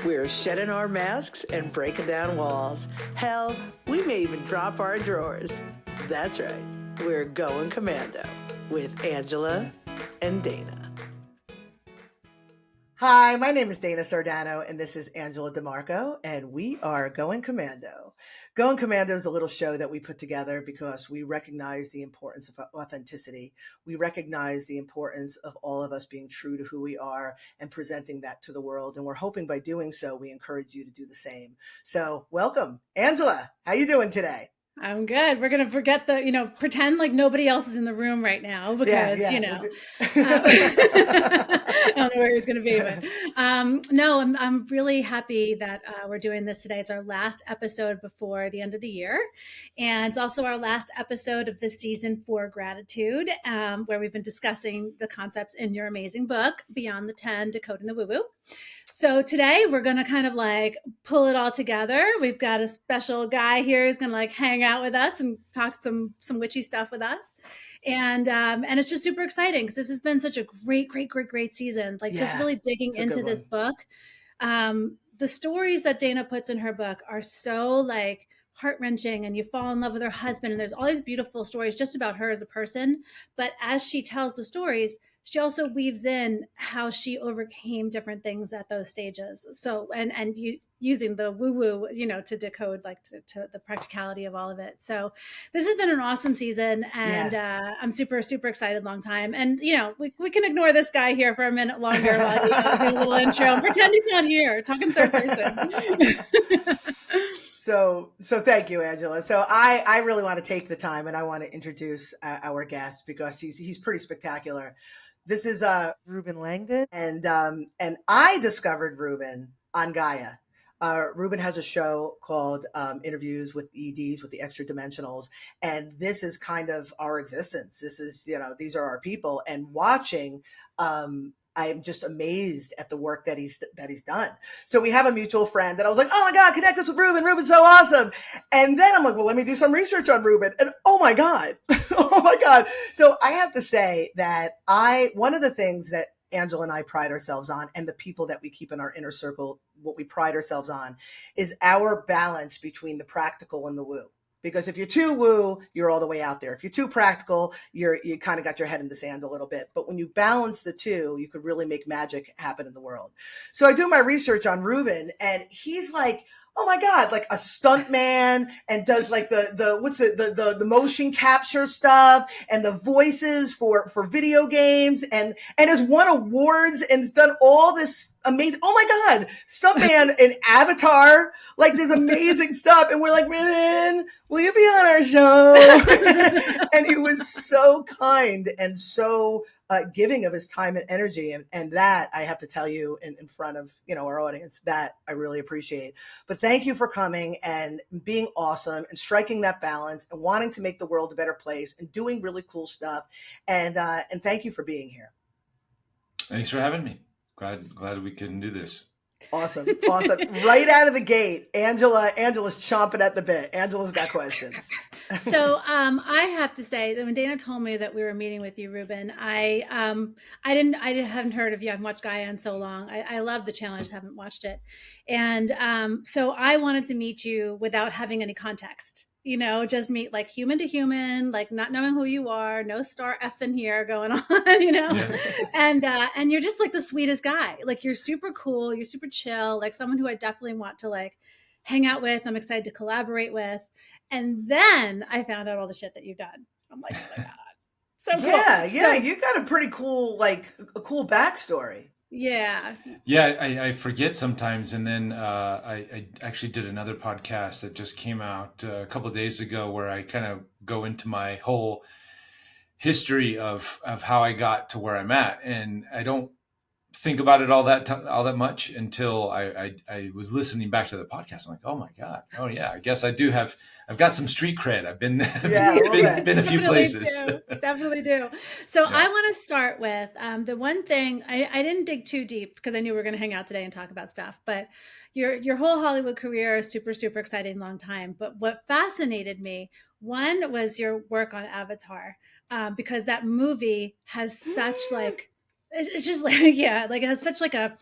We're shedding our masks and breaking down walls. Hell, we may even drop our drawers. That's right. We're going Commando with Angela and Dana. Hi, my name is Dana Sardano, and this is Angela DiMarco, and we are Going Commando. Going Commando is a little show that we put together because we recognize the importance of authenticity. We recognize the importance of all of us being true to who we are and presenting that to the world. And we're hoping by doing so, we encourage you to do the same. So welcome. Angela, how you doing today? I'm good. We're going to forget pretend like nobody else is in the room right now because, I don't know where he's going to be, but no, I'm really happy that we're doing this today. It's our last episode before the end of the year. And it's also our last episode of the season for gratitude, where we've been discussing the concepts in your amazing book, Beyond the 10, Decoding the Woo-Woo. So today we're going to kind of like pull it all together. We've got a special guy here who's going to like hang out with us and talk some witchy stuff with us. And it's just super exciting because this has been such a great season. Like just really digging into this book. The stories that Dana puts in her book are so like heart-wrenching, and you fall in love with her husband, and there's all these beautiful stories just about her as a person. But as she tells the stories, she also weaves in how she overcame different things at those stages. So, and using the woo-woo, to decode, like to the practicality of all of it. So this has been an awesome season, and I'm super, super excited. Long time. And, we can ignore this guy here for a minute longer while you do a little intro and pretend he's not here, talking third person. So thank you, Angela. So I really want to take the time, and I want to introduce our guest because he's pretty spectacular. This is Reuben Langdon, and I discovered Reuben on Gaia. Reuben has a show called Interviews with EDs, with the Extra Dimensionals, and this is kind of our existence. This is, these are our people, and watching. I'm just amazed at the work that he's done. So we have a mutual friend that I was like, oh my God, connect us with Reuben. Reuben's so awesome. And then I'm like, well, let me do some research on Reuben. And oh my God. So I have to say that one of the things that Angela and I pride ourselves on, and the people that we keep in our inner circle, what we pride ourselves on is our balance between the practical and the woo. Because if you're too woo, you're all the way out there. If you're too practical, you kind of got your head in the sand a little bit. But when you balance the two, you could really make magic happen in the world. So I do my research on Reuben, and he's like, oh my God, like a stuntman, and does like the motion capture stuff and the voices for video games, and has won awards and has done all this amazing. Oh my God, stuntman in Avatar, like this amazing stuff. And we're like, Reuben, will you be on our show? And he was so kind and so giving of his time and energy. And that I have to tell you in front of, our audience, that I really appreciate. But thank you for coming and being awesome and striking that balance and wanting to make the world a better place and doing really cool stuff. And thank you for being here. Thanks for having me. Glad we can do this. Awesome. Right out of the gate, Angela's chomping at the bit. Angela's got questions. So I have to say that when Dana told me that we were meeting with you, Reuben, I haven't heard of you. I haven't watched Gaia in so long. I love the channel. I just haven't watched it. And so I wanted to meet you without having any context. Just meet like human to human, like not knowing who you are, no star effing here going on, and you're just like the sweetest guy. Like you're super cool, you're super chill, like someone who I definitely want to like hang out with. I'm excited to collaborate with. And then I found out all the shit that you've done. I'm like, oh my God. So cool. Yeah. You got a pretty cool, a cool backstory. Yeah. I forget sometimes. And then I actually did another podcast that just came out a couple of days ago where I kind of go into my whole history of how I got to where I'm at. And I don't think about it all that much until I was listening back to the podcast. I'm like, oh my God. Oh yeah. I guess I've got some street cred. I've been a few places. Definitely do. So yeah. I want to start with the one thing I didn't dig too deep because I knew we were going to hang out today and talk about stuff, but your whole Hollywood career is super, super exciting, long time. But what fascinated me, one was your work on Avatar, because that movie has such like, it's just like, yeah, like it has such like a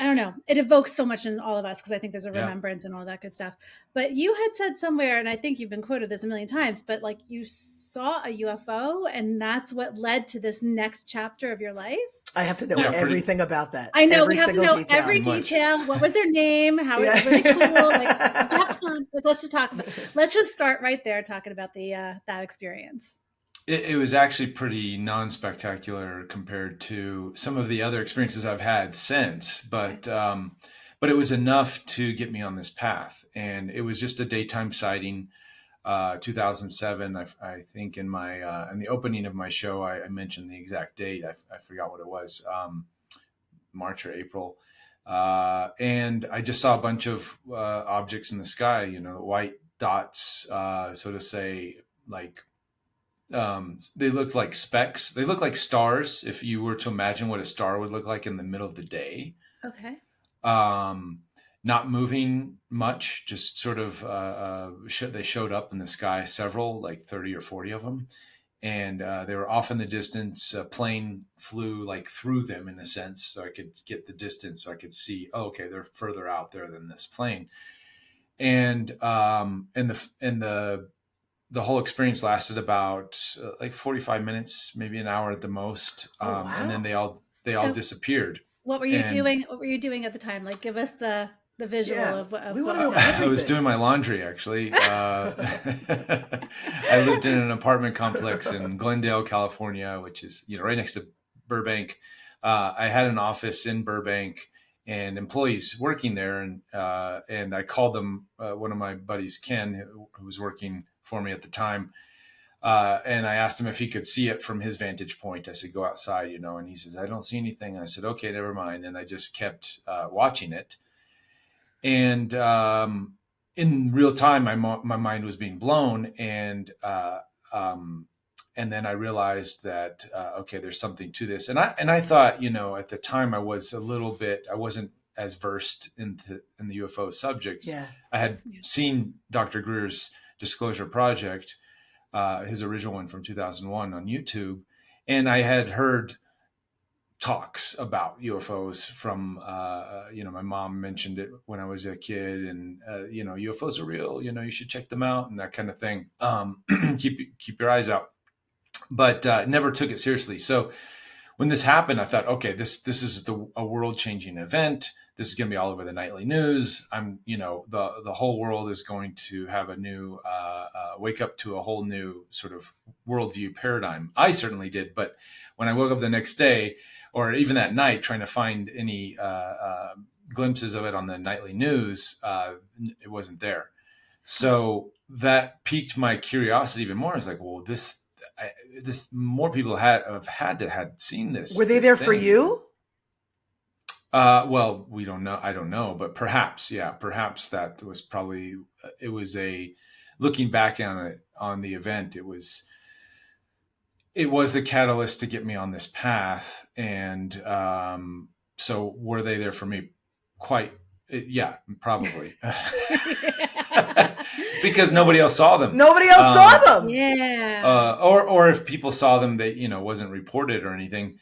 I don't know, it evokes so much in all of us because I think there's a Yeah. remembrance and all that good stuff. But you had said somewhere, and I think you've been quoted this a million times, but like you saw a UFO and that's what led to this next chapter of your life. I have to know Yeah, everything about that. I know Every we have to single know detail. every Pretty much. detail. What was their name? How were they cool? Like, yeah, come on, let's just talk about it. Let's just start right there talking about the that experience. It was actually pretty non-spectacular compared to some of the other experiences I've had since, but it was enough to get me on this path. And it was just a daytime sighting. 2007, I think in my in the opening of my show, I mentioned the exact date. I forgot what it was, March or April. And I just saw a bunch of objects in the sky, white dots, so to say, like they looked like specks. They look like stars. If you were to imagine what a star would look like in the middle of the day. Okay. Not moving much, just sort of they showed up in the sky, several, like 30 or 40 of them, and they were off in the distance. A plane flew like through them in a sense, so I could get the distance, so I could see, oh, okay, they're further out there than this plane. And the whole experience lasted about like 45 minutes, maybe an hour at the most. Wow. And then they all disappeared. What were you doing? What were you doing at the time? Like, give us the visual of what we was wanna know happening. I was doing my laundry, actually. I lived in an apartment complex in Glendale, California, which is, right next to Burbank. I had an office in Burbank and employees working there. And I called them, one of my buddies, Ken, who was working for me at the time. And I asked him if he could see it from his vantage point. I said, go outside, and he says, I don't see anything. And I said, okay, never mind. And I just kept watching it. And in real time, my mind was being blown. And then I realized that, okay, there's something to this. And I thought, at the time I wasn't as versed in the UFO subjects. Yeah. I had seen Dr. Greer's Disclosure Project, his original one from 2001 on YouTube. And I had heard talks about UFOs from, my mom mentioned it when I was a kid, and, UFOs are real, you should check them out and that kind of thing. Keep your eyes out, but never took it seriously. So when this happened, I thought, okay, this is a world changing event. This is going to be all over the nightly news. The whole world is going to have a new, wake up to a whole new sort of worldview paradigm. I certainly did. But when I woke up the next day, or even that night, trying to find any glimpses of it on the nightly news, it wasn't there. So that piqued my curiosity even more. I was like, well, this more people have seen this. Were they there for you? Well, we don't know. I don't know, but perhaps that was probably, it was looking back on the event, it was the catalyst to get me on this path. And, so were they there for me? Yeah, probably. Because nobody else saw them. Nobody else saw them. Yeah. Or if people saw them, they, wasn't reported or anything.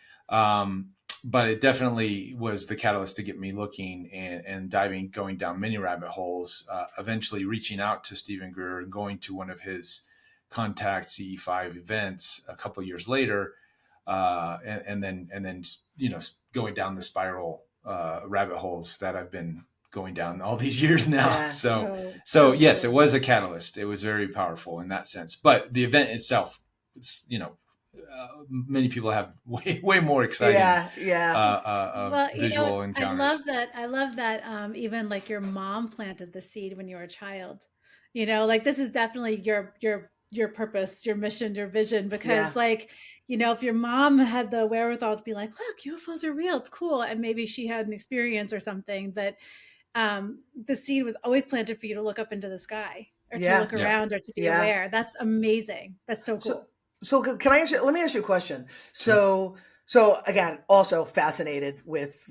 But it definitely was the catalyst to get me looking and going down many rabbit holes, eventually reaching out to Stephen Greer and going to one of his Contact CE5 events a couple of years later. And then going down the spiral, rabbit holes that I've been going down all these years now. Yeah. So yes, it was a catalyst. It was very powerful in that sense, but the event itself, it's, many people have way more exciting visual encounters. I love that even like your mom planted the seed when you were a child. Like this is definitely your purpose, your mission, your vision, because if your mom had the wherewithal to be like, look, UFOs are real, it's cool, and maybe she had an experience or something, but the seed was always planted for you to look up into the sky or to look around or to be aware. That's amazing. That's so cool. So let me ask you a question. So So again, also fascinated with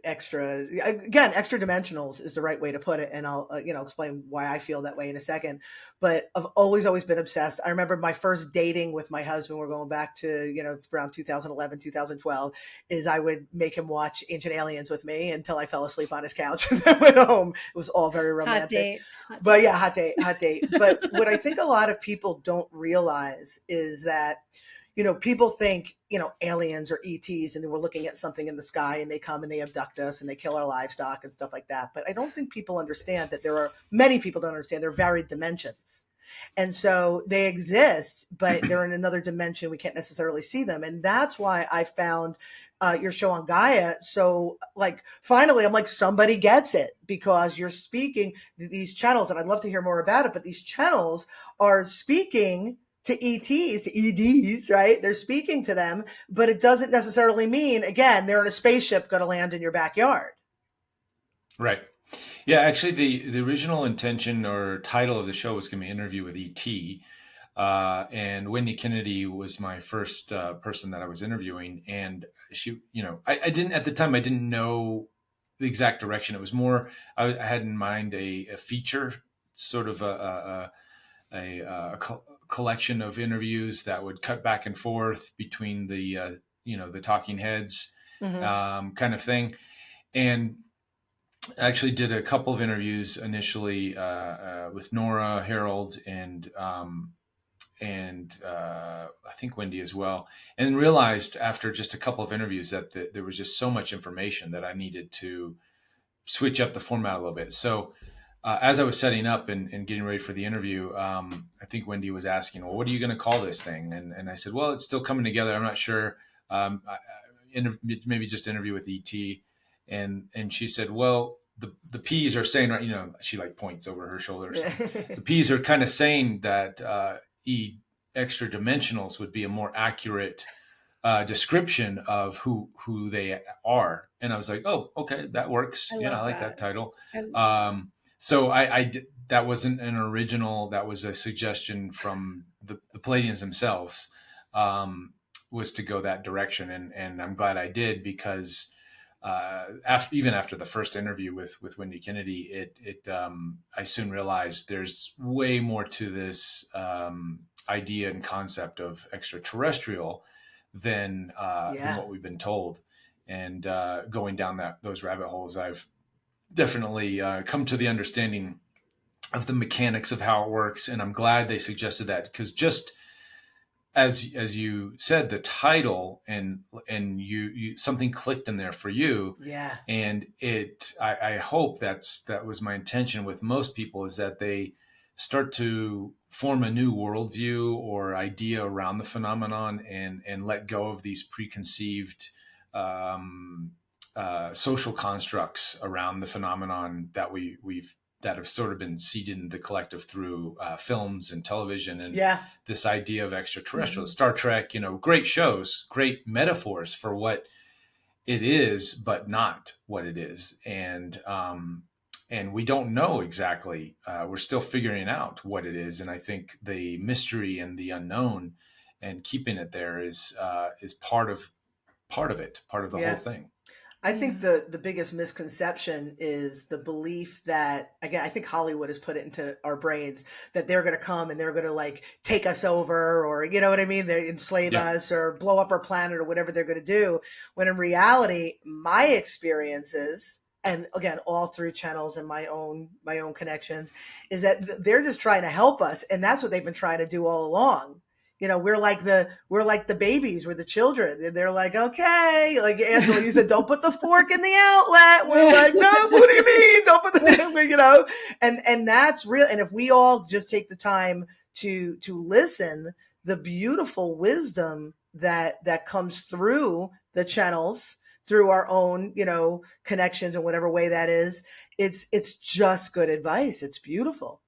extra dimensionals is the right way to put it, and I'll explain why I feel that way in a second. But I've always been obsessed. I remember my first dating with my husband. We're going back to around 2011, 2012. Is I would make him watch Ancient Aliens with me until I fell asleep on his couch and then went home. It was all very romantic. Hot date. But yeah, hot date. But what I think a lot of people don't realize is that, people think, aliens or ETs, and we're looking at something in the sky and they come and they abduct us and they kill our livestock and stuff like that. But I don't think people understand that many people don't understand there are varied dimensions. And so they exist, but they're in another dimension. We can't necessarily see them. And that's why I found your show on Gaia. So finally, I'm like, somebody gets it, because you're speaking these channels, and I'd love to hear more about it, but these channels are speaking to ETs, to EDs, right? They're speaking to them, but it doesn't necessarily mean, again, they're in a spaceship going to land in your backyard. Right. Yeah, actually, the original intention or title of the show was going to be Interview with ET. And Wendy Kennedy was my first person that I was interviewing. And she, I didn't, at the time, I didn't know the exact direction. It was more, I had in mind a feature, sort of a collection of interviews that would cut back and forth between the talking heads, kind of thing. And I actually did a couple of interviews initially with Nora, Harold, and I think Wendy as well, and realized after just a couple of interviews that there was just so much information that I needed to switch up the format a little bit. So as I was setting up and getting ready for the interview, I think Wendy was asking, well, what are you going to call this thing? And I said, well, it's still coming together. I'm not sure. Maybe just Interview with ET. And she said, well, the P's are saying, she points over her shoulders. The P's are kind of saying that extra dimensionals would be a more accurate description of who they are. And I was like, oh, okay, that works. I like that title. So that wasn't an original, that was a suggestion from the Palladians themselves, was to go that direction. And I'm glad I did, because after the first interview with Wendy Kennedy, I soon realized there's way more to this idea and concept of extraterrestrial than what we've been told. And going down those rabbit holes, I've definitely come to the understanding of the mechanics of how it works. And I'm glad they suggested that, because just as you said, the title and you something clicked in there for you. Yeah. And I hope that was my intention with most people, is that they start to form a new worldview or idea around the phenomenon and let go of these preconceived social constructs around the phenomenon that that have sort of been seeded in the collective through films and television, and this idea of extraterrestrial. Star Trek, great shows, great metaphors for what it is, but not what it is. And we don't know exactly. We're still figuring out what it is. And I think the mystery and the unknown and keeping it there is part of it, part of the whole thing. I think the biggest misconception is the belief that, again, I think Hollywood has put it into our brains that they're going to come and they're going to take us over, or, you know what I mean? They enslave us or blow up our planet or whatever they're going to do. When in reality, my experiences, and again, all through channels and my own connections, is that they're just trying to help us. And that's what they've been trying to do all along. We're like the babies, we're the children. And they're like, okay, like Angela, you said, don't put the fork in the outlet. We're like, no, what do you mean? Don't put the, and that's real. And if we all just take the time to listen, the beautiful wisdom that comes through the channels, through our own, connections in whatever way that is, it's just good advice. It's beautiful.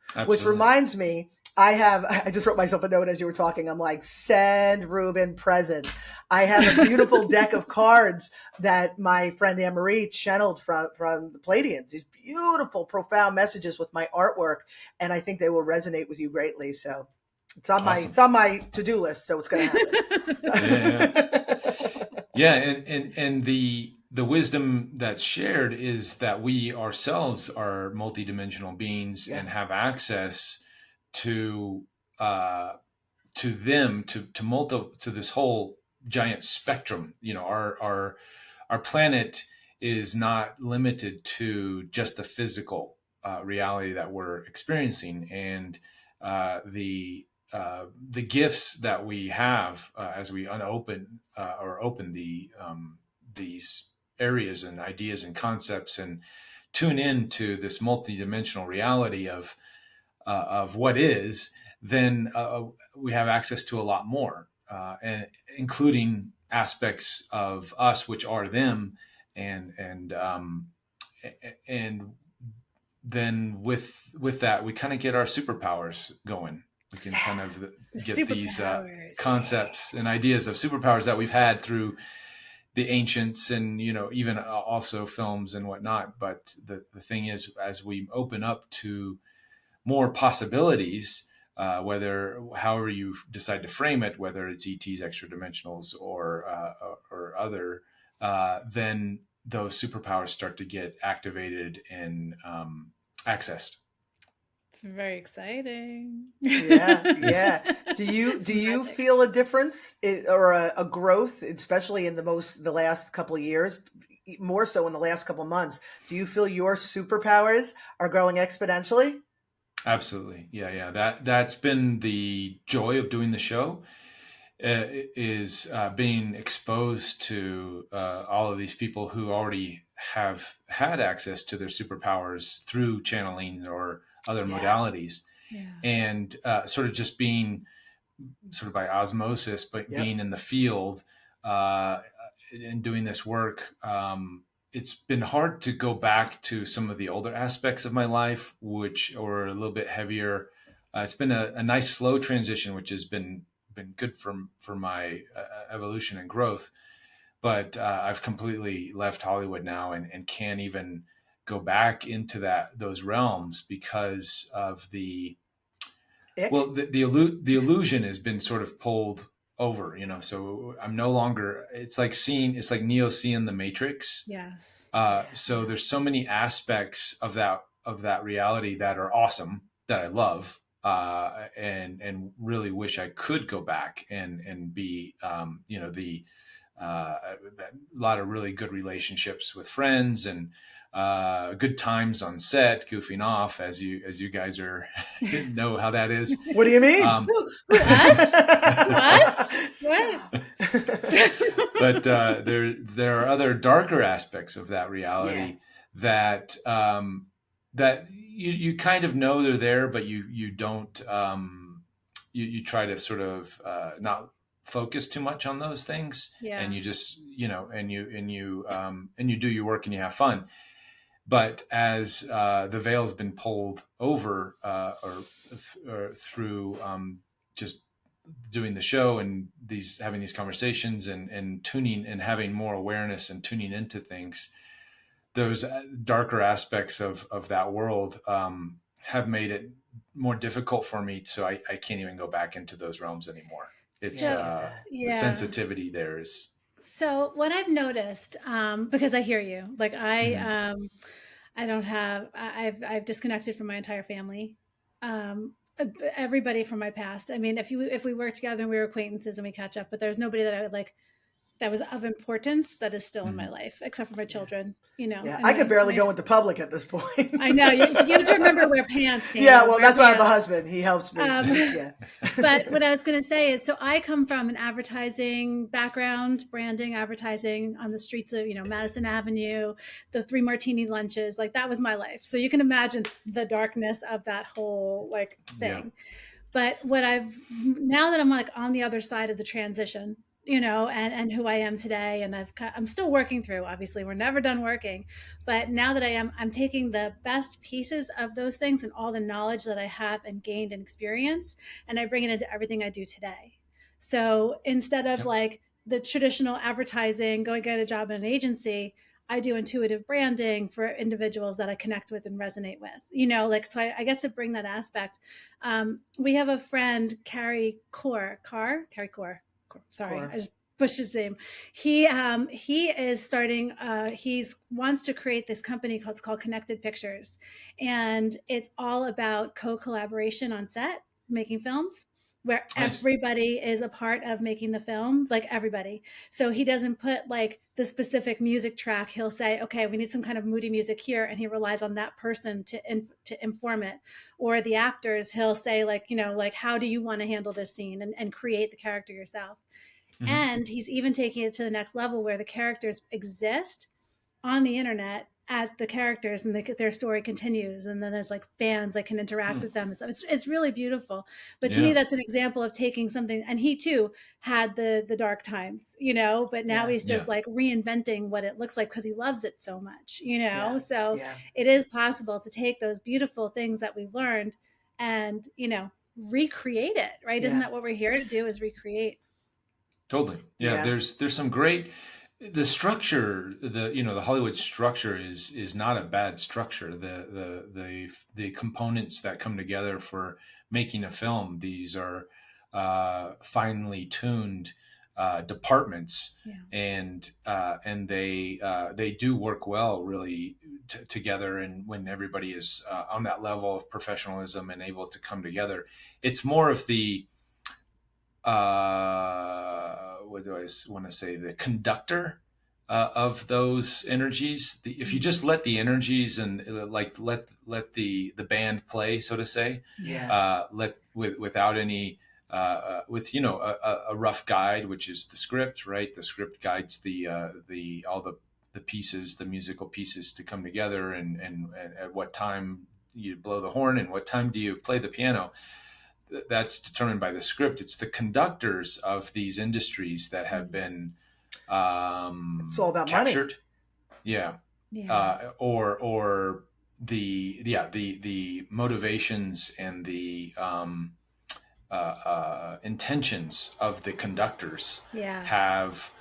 Absolutely. Which reminds me, I just wrote myself a note as you were talking. I'm like, send Reuben present. I have a beautiful deck of cards that my friend Anne-Marie channeled from the Palladians. These beautiful, profound messages with my artwork. And I think they will resonate with you greatly. So It's on Awesome. it's on my to-do list, so it's going to happen. Yeah, and the wisdom that's shared is that we ourselves are multidimensional beings and have access to them to this whole giant spectrum. Our planet is not limited to just the physical reality that we're experiencing, and the gifts that we have as we open these areas and ideas and concepts and tune into this multidimensional reality of what is, then we have access to a lot more, and including aspects of us which are them, and then with that we kind of get our superpowers going. We can kind of get these concepts and ideas of superpowers that we've had through the ancients and even also films and whatnot. But the thing is, as we open up to more possibilities, however you decide to frame it, whether it's ETs, extra dimensionals, or other, then those superpowers start to get activated and accessed. It's very exciting. Yeah. Do you feel a difference or a growth, especially in the last couple of years, more so in the last couple of months? Do you feel your superpowers are growing exponentially? Absolutely. Yeah. That's been the joy of doing the show, is being exposed to all of these people who already have had access to their superpowers through channeling or other modalities, and sort of just being sort of by osmosis, but being in the field and doing this work. It's been hard to go back to some of the older aspects of my life, which are a little bit heavier. It's been a nice slow transition, which has been good for my evolution and growth. But I've completely left Hollywood now and can't even go back into those realms because of the illusion has been sort of pulled over, so I'm no longer, it's like Neo seeing the Matrix. Yes. So there's so many aspects of that reality that are awesome, that I love, and really wish I could go back and be, a lot of really good relationships with friends and good times on set, goofing off, as you guys are know how that is. What do you mean? Us? What? But there are other darker aspects of that reality that you kind of know they're there, but you don't. You try to sort of not focus too much on those things, and you just and you do your work and you have fun. But as the veil has been pulled over, or through just doing the show and having these conversations and tuning and having more awareness and tuning into things, those darker aspects of that world have made it more difficult for me. So I can't even go back into those realms anymore. It's the sensitivity there is. So what I've noticed, because I hear you, like I've disconnected from my entire family, everybody from my past. I mean, if we work together and we were acquaintances and we catch up, but there's nobody that I would like that was of importance that is still in my life, except for my children, I could barely go into public at this point. I know. You have to remember wear pants. Yeah, well, that's why I have a husband. He helps me. But what I was going to say is, so I come from an advertising background, branding, advertising on the streets of, Madison Avenue, the 3 martini lunches, like that was my life. So you can imagine the darkness of that whole thing. Yeah. But now that I'm like on the other side of the transition, and who I am today. And I'm still working through, obviously we're never done working, but now that I'm taking the best pieces of those things and all the knowledge that I have and gained and experience, and I bring it into everything I do today. So instead of like the traditional advertising, go get a job in an agency, I do intuitive branding for individuals that I connect with and resonate with, you know, like, so I get to bring that aspect. We have a friend, Carrie Core. Sorry, Core. I just pushed his name. He is starting, he's wants to create this company called Connected Pictures. And it's all about co-collaboration on set, making films, where Nice. everybody is a part of making the film, like everybody. So he doesn't put like the specific music track. He'll say, okay, we need some kind of moody music here. And he relies on that person to inform it. Or the actors, he'll say like, you know, like, how do you want to handle this scene, and create the character yourself. Mhm. And he's even taking it to the next level where the characters exist on the internet as the characters, and their story continues, and then there's like fans that can interact with them. So it's really beautiful. But to me, Yeah. that's an example of taking something, and he too had the dark times, you know, but now Yeah. he's just like reinventing what it looks like because he loves it so much, you know. Yeah. So Yeah. it is possible to take those beautiful things that we've learned and, you know, recreate it, right? Yeah. Isn't that what we're here to do, is recreate? Totally. Yeah. Yeah. There's some great, the structure, the Hollywood structure is not a bad structure. The components that come together for making a film, these are finely tuned departments, and they do work well really together. And when everybody is on that level of professionalism and able to come together, it's more of the what do I want to say, the conductor of those energies. If you just let the energies and like let the band play, so to say, Yeah. without any with a rough guide, which is the script, right? The script guides the all the pieces, the musical pieces to come together, and at what time you blow the horn and what time do you play the piano. That's determined by the script. It's the conductors of these industries that have been It's all about captured. money. Yeah. Or the motivations and the intentions of the conductors have,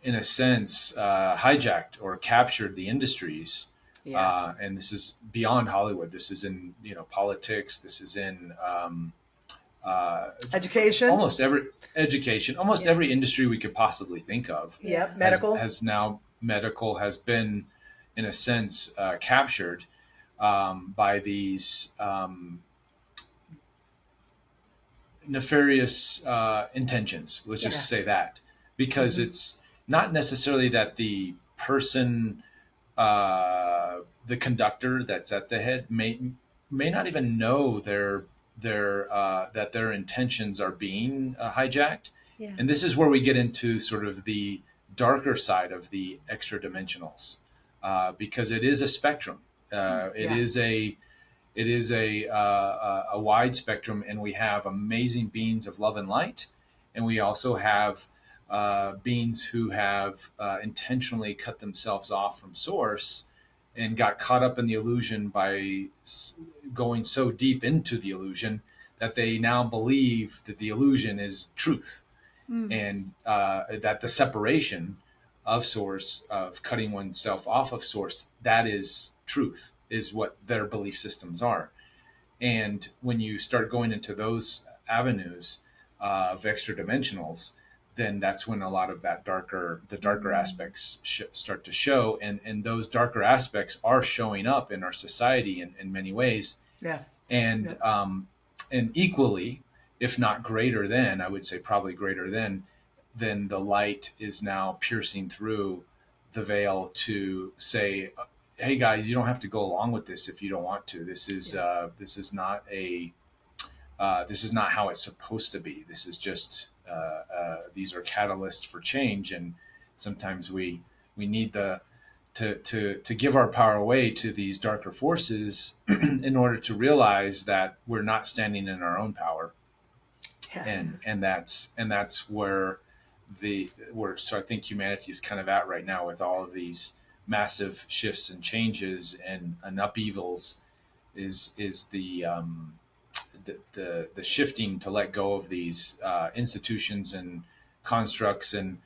in a sense, hijacked or captured the industries. Yeah. And this is beyond Hollywood. This is in politics. This is in Education. Almost every industry we could possibly think of. Yep. Medical medical has been, in a sense, captured by these nefarious intentions. Let's just say that, because it's not necessarily that the person, the conductor that's at the head may not even know that their intentions are being hijacked. And this is where we get into sort of the darker side of the extra dimensionals, because it is a spectrum. It is a wide spectrum, and we have amazing beings of love and light, and we also have beings who have intentionally cut themselves off from source and got caught up in the illusion by going so deep into the illusion that they now believe that the illusion is truth. And that the separation of source, of cutting oneself off of source, that is truth, is what their belief systems are. And when you start going into those avenues of extra dimensionals, then that's when a lot of the darker aspects start to show. And those darker aspects are showing up in our society in many ways. And equally, if not greater than, I would say probably greater than the light is now piercing through the veil to say, hey guys, you don't have to go along with this if you don't want to. This is not how it's supposed to be. This is just these are catalysts for change, and sometimes we need to give our power away to these darker forces in order to realize that we're not standing in our own power. And that's where so I think humanity is kind of at right now, with all of these massive shifts and changes and upheavals, is the shifting to let go of these institutions and constructs and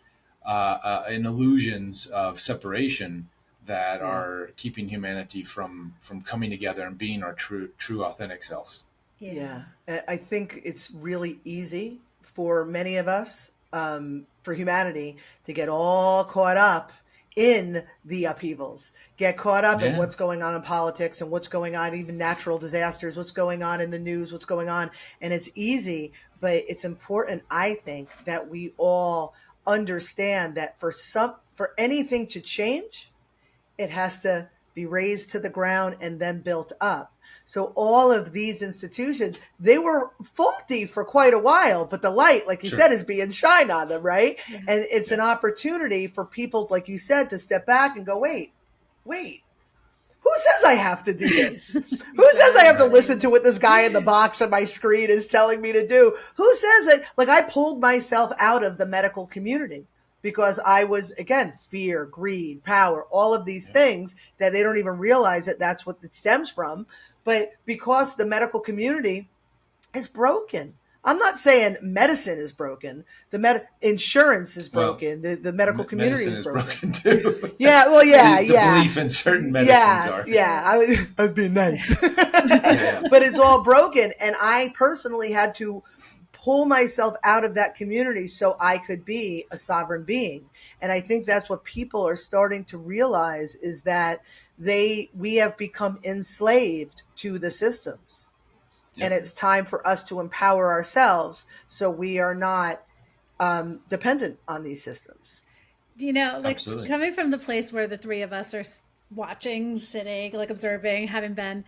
illusions of separation that are keeping humanity from coming together and being our true authentic selves. Yeah. I think it's really easy for many of us, for humanity, to get all caught up in the upheavals, get caught up in what's going on in politics and what's going on, even natural disasters, what's going on in the news, what's going on. And it's easy, but it's important, I think, that we all understand that for anything to change, it has to be razed to the ground and then built up. So all of these institutions, they were faulty for quite a while, but the light, like you said, is being shined on them, right? Yeah. And it's an opportunity for people, like you said, to step back and go, wait, who says I have to do this? Who says I have to listen to what this guy in the box on my screen is telling me to do? Who says that? Like, I pulled myself out of the medical community because I was, again, fear, greed, power, all of these things that they don't even realize that that's what it stems from. But because the medical community is broken. I'm not saying medicine is broken. The insurance is broken. Well, the medical community is broken too. Yeah, well, yeah, the belief in certain medicines are. Yeah, I was being nice. But it's all broken. And I personally had to pull myself out of that community so I could be a sovereign being. And I think that's what people are starting to realize, is that we have become enslaved to the systems. Yep. And it's time for us to empower ourselves so we are not dependent on these systems. You know, like Absolutely. Coming from the place where the three of us are watching, sitting, like observing, having been,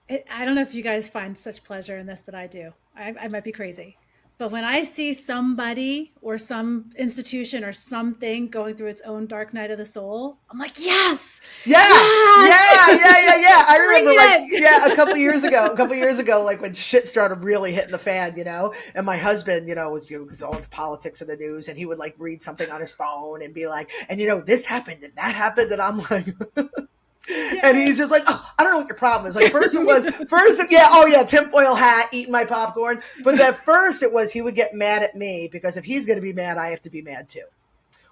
I don't know if you guys find such pleasure in this, but I do. I might be crazy. But when I see somebody or some institution or something going through its own dark night of the soul, I'm like, yes. Yeah. I remember a couple years ago, like when shit started really hitting the fan, and my husband, was all into politics in the news, and he would like read something on his phone and be like, and this happened and that happened. And I'm like, and he's just like, oh, I don't know what your problem is. Like tinfoil hat, eating my popcorn. But at first it was, he would get mad at me because if he's going to be mad, I have to be mad too.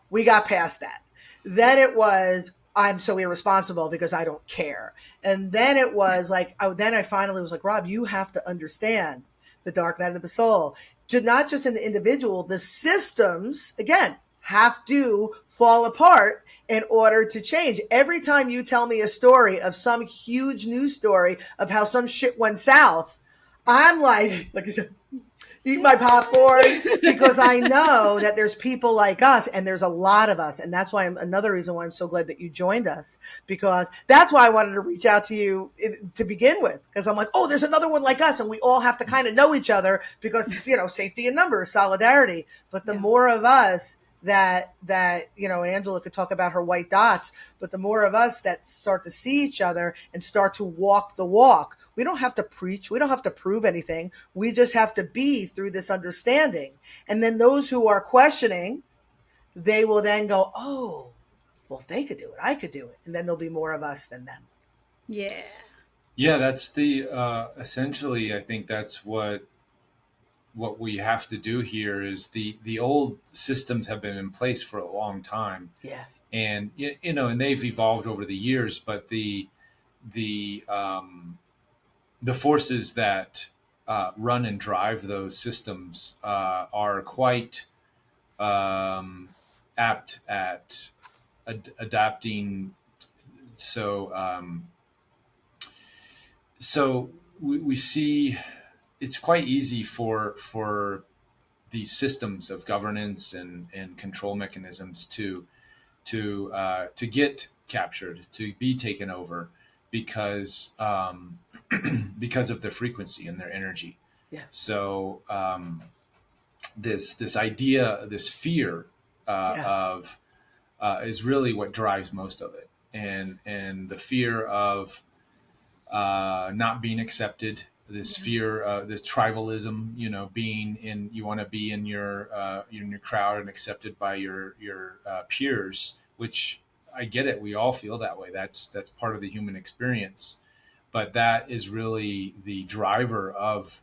We got past that. Then it was, I'm so irresponsible because I don't care. And then it was like, then I finally was like, Rob, you have to understand the dark night of the soul. Not just in the individual, the systems, again, have to fall apart in order to change. Every time you tell me a story of some huge news story of how some shit went south, I'm like I said, eat my popcorn, because I know that there's people like us, and there's a lot of us. And that's why another reason why I'm so glad that you joined us, because that's why I wanted to reach out to you to begin with, because I'm like, oh, there's another one like us, and we all have to kind of know each other because, safety in numbers, solidarity. But the more of us that Angela could talk about her white dots, but the more of us that start to see each other and start to walk the walk, we don't have to preach. We don't have to prove anything. We just have to be through this understanding. And then those who are questioning, they will then go, oh, well, if they could do it, I could do it. And then there'll be more of us than them. Yeah. Yeah. That's essentially, I think that's what we have to do here is the old systems have been in place for a long time. Yeah. And, and they've evolved over the years, but the forces that run and drive those systems are quite apt at adapting. So we see it's quite easy for these systems of governance and control mechanisms to get captured, to be taken over, because of their frequency and their energy. Yeah. So this idea, this fear of is really what drives most of it, and the fear of not being accepted. This fear, this tribalism, you want to be in your crowd and accepted by your peers, which I get it. We all feel that way. That's part of the human experience, but that is really the driver of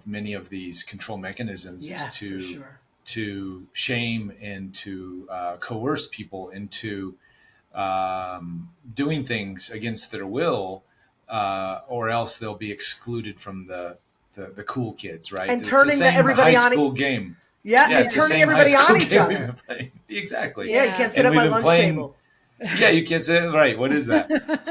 many of these control mechanisms, is to shame and to coerce people into doing things against their will, or else they'll be excluded from the cool kids, right? And it's turning the same everybody high on school game. Yeah, and it's the turning same everybody high school on each game we've other. been playing. Exactly. Yeah, you can't sit And at my we've been lunch playing- table. Yeah, you can't say it right. What is that?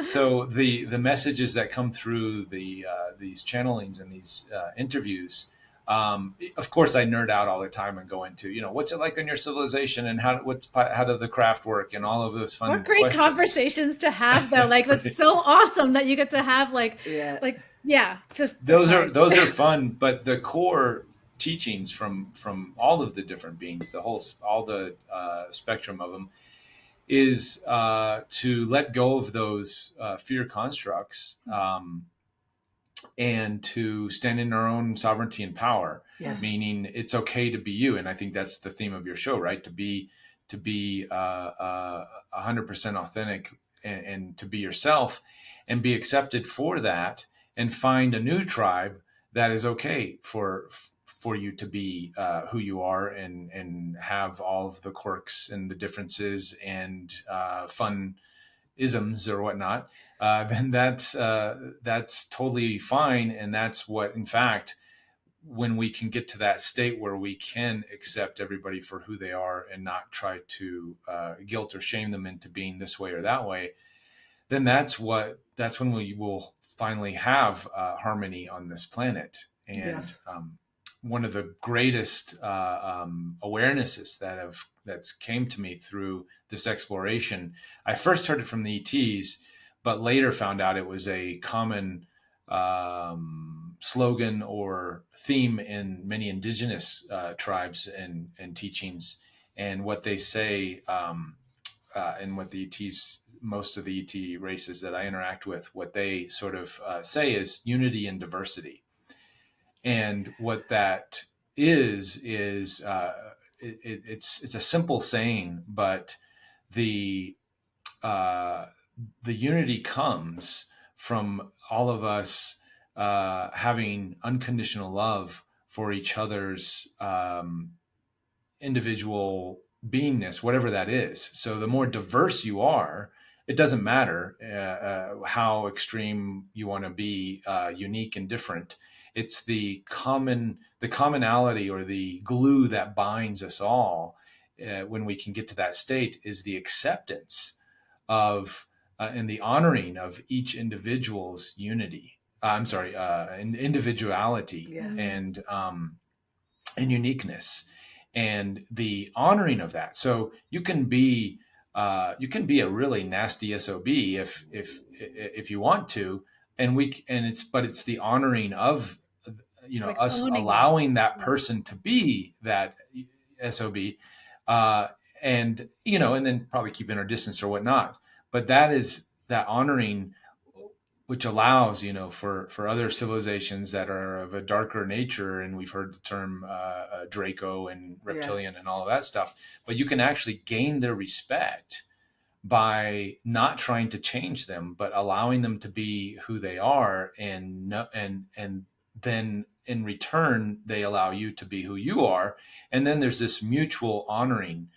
So the messages that come through these channelings and these interviews, of course, I nerd out all the time and go into, what's it like on your civilization, and how does the craft work, and all of those fun. What great questions. Conversations to have, though. Like that's so awesome that you get to have just those are fun, but the core teachings from all of the different beings, all the spectrum of them, is to let go of those fear constructs, and to stand in our own sovereignty and power. Yes. Meaning it's okay to be you. And I think that's the theme of your show, right? To be 100% authentic, and to be yourself and be accepted for that, and find a new tribe that is okay for you to be who you are, and have all of the quirks and the differences and fun isms or whatnot. Then that's totally fine. And that's what, in fact, when we can get to that state where we can accept everybody for who they are and not try to guilt or shame them into being this way or that way, then that's when we will finally have harmony on this planet. And Yes. One of the greatest awarenesses that's came to me through this exploration, I first heard it from the ETs, but later found out it was a common slogan or theme in many indigenous tribes and teachings. And what they say, and what the ETs, most of the ET races that I interact with, what they sort of say is unity and diversity. And what that is it's a simple saying, but the unity comes from all of us having unconditional love for each other's individual beingness, whatever that is. So the more diverse you are, it doesn't matter how extreme you want to be, unique and different. It's the commonality, or the glue that binds us all. When we can get to that state, is the acceptance of and the honoring of each individual's unity. And individuality. Yeah. and uniqueness, and the honoring of that. So you can be a really nasty SOB if you want to, but it's the honoring of us allowing that person to be that SOB, and then probably keeping our distance or whatnot. But that is that honoring, which allows, for other civilizations that are of a darker nature, and we've heard the term Draco and reptilian and all of that stuff, but you can actually gain their respect by not trying to change them, but allowing them to be who they are, and then in return they allow you to be who you are, and then there's this mutual honoring,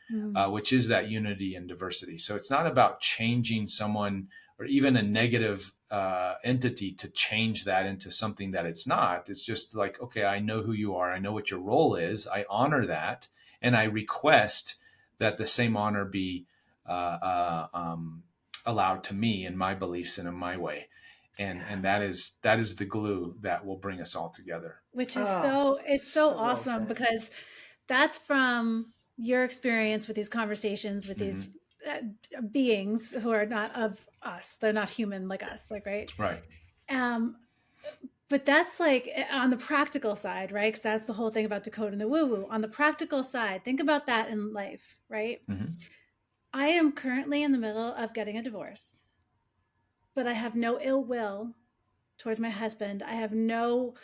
which is that unity and diversity. So it's not about changing someone or even a negative entity to change that into something that it's not. It's just like, okay, I know who you are. I know what your role is. I honor that. And I request that the same honor be allowed to me in my beliefs and in my way. And that is the glue that will bring us all together. Which is so awesome, because that's from your experience with these conversations with these beings who are not of us. They're not human like us, right? Right. But that's like on the practical side, right? Because that's the whole thing about decoding the woo-woo. On the practical side, think about that in life, right? Mm-hmm. I am currently in the middle of getting a divorce, but I have no ill will towards my husband. I have no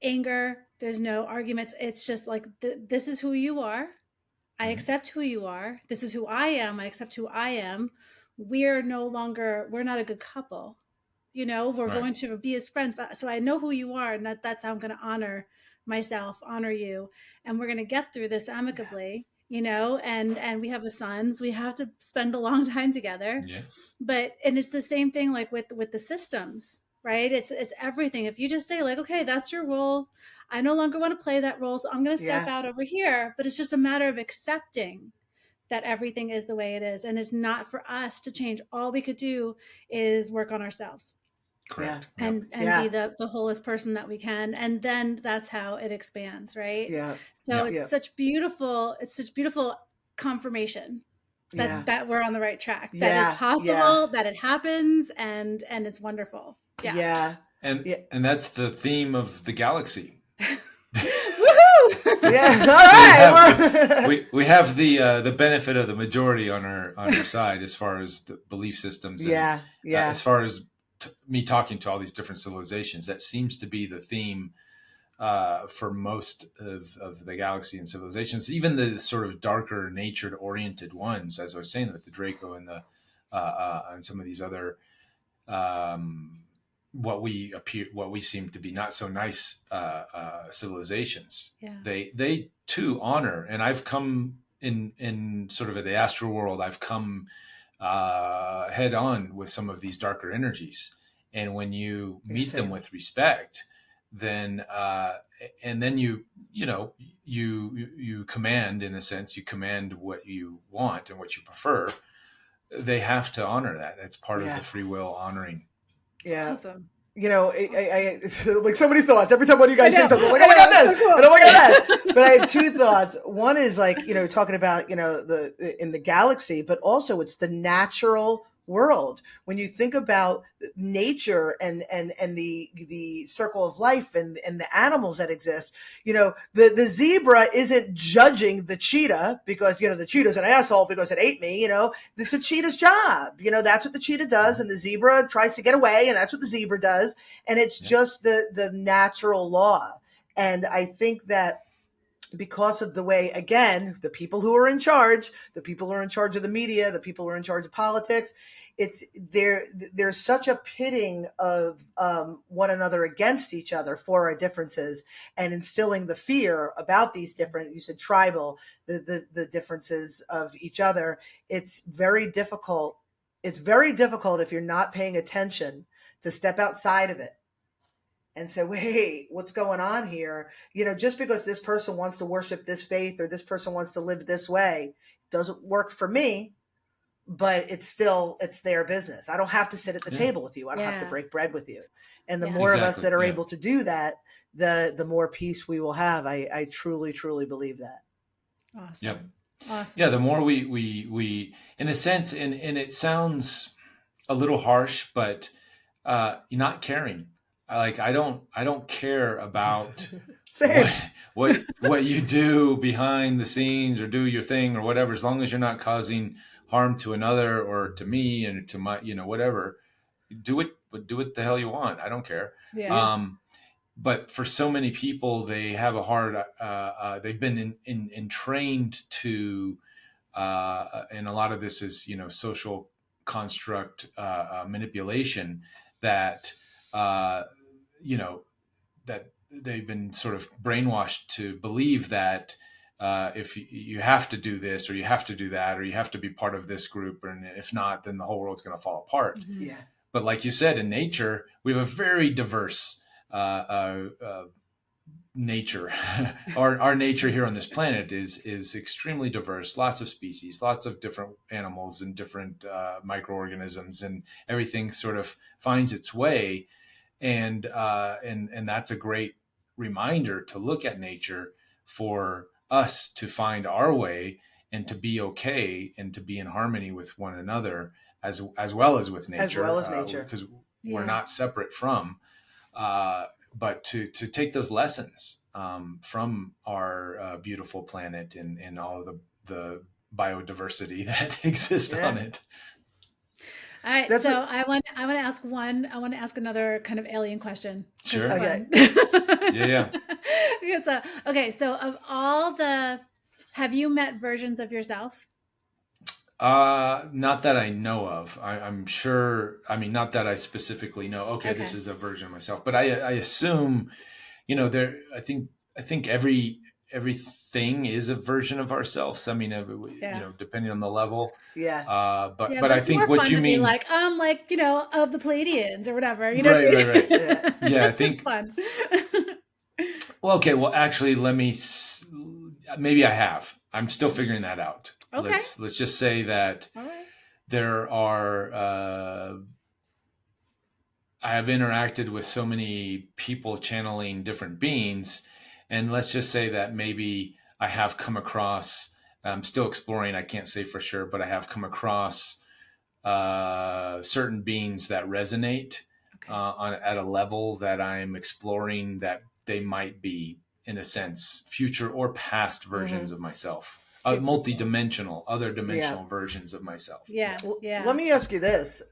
anger. There's no arguments. It's just like, this is who you are. I accept who you are. This is who I am. I accept who I am. We're not a good couple. We're going to be as friends. But so I know who you are, and that's how I'm going to honor myself, honor you, and we're going to get through this amicably, you know, and we have a son, so we have to spend a long time together. Yeah. But, and it's the same thing like with the systems, right? It's everything. If you just say like, okay, that's your role, I no longer want to play that role, so I'm going to step out over here. But it's just a matter of accepting that everything is the way it is, and it's not for us to change. All we could do is work on ourselves. Correct. And be the wholest person that we can, and then that's how it expands, right? So it's such beautiful confirmation that we're on the right track, that it's possible, that it happens, and it's wonderful. And that's the theme of the galaxy. Woohoo! All right. We have the benefit of the majority on our side as far as the belief systems. And, as far as me talking to all these different civilizations, that seems to be the theme for most of the galaxy and civilizations, even the sort of darker natured oriented ones, as I was saying, with the Draco and the and some of these other what we seem to be not so nice civilizations. They too honor, and I've come in sort of the astral world, I've come head on with some of these darker energies, and when you meet them with respect, then and then you command, in a sense, you command what you want and what you prefer. They have to honor that. That's part of the free will honoring. Awesome. You know, I like so many thoughts every time one of you guys says something. I'm like, oh my god, this, so cool. And oh my god, that. But I had two thoughts. One is like, you know, talking about, you know, in the galaxy, but also it's the natural world. When you think about nature and the circle of life and the animals that exist, you know, the zebra isn't judging the cheetah because, you know, the cheetah's an asshole because it ate me. You know, it's a cheetah's job. You know, that's what the cheetah does, and the zebra tries to get away, and that's what the zebra does. And it's just the natural law. And I think that because of the way, again, the people who are in charge, the people who are in charge of the media, the people who are in charge of politics, it's there's such a pitting of one another against each other for our differences, and instilling the fear about these different, you said tribal, the differences of each other. It's very difficult. It's very difficult if you're not paying attention to step outside of it and say, wait, what's going on here? You know, just because this person wants to worship this faith or this person wants to live this way, doesn't work for me, but it's their business. I don't have to sit at the table with you. I don't have to break bread with you. And the more of us that are able to do that, the more peace we will have. I truly, truly believe that. Awesome. Yep. Awesome. Yeah. The more we in a sense, and it sounds a little harsh, but you're not caring. Like, I don't care about what you do behind the scenes or do your thing or whatever, as long as you're not causing harm to another or to me and to my, you know, whatever. Do it the hell you want. I don't care. Yeah. But for so many people, they have a hard. They've been entrained to, and a lot of this is, you know, social construct manipulation that. You know, that they've been sort of brainwashed to believe that if you have to do this or you have to do that or you have to be part of this group, and if not, then the whole world's going to fall apart. Mm-hmm. Yeah. But like you said, in nature, we have a very diverse nature. Our nature here on this planet is extremely diverse. Lots of species, lots of different animals and different microorganisms, and everything sort of finds its way. And that's a great reminder to look at nature for us to find our way and to be okay and to be in harmony with one another as well as with nature. Because we're not separate from, but to take those lessons from our beautiful planet and all of the biodiversity that exists on it. All right, I want to ask another kind of alien question. Sure. Okay. Yeah. So of all have you met versions of yourself? Not that I know of. I'm sure. I mean, not that I specifically know. Okay, this is a version of myself. But I assume, you know, I think I think everything is a version of ourselves. I mean, depending on the level. Yeah. But I it's think more what fun you to mean, be like, of the Pleiadians or whatever, you know. right. Yeah. Yeah, I Just think. as fun. Well, okay. Well, actually, maybe I have. I'm still figuring that out. Okay. Let's just say that All right. there are. I have interacted with so many people channeling different beings, and let's just say that maybe I have come across. I'm still exploring. I can't say for sure, but I have come across certain beings that resonate at a level that I'm exploring, that they might be, in a sense, future or past versions of myself. Multi-dimensional, other dimensional versions of myself. Yeah. Let me ask you this.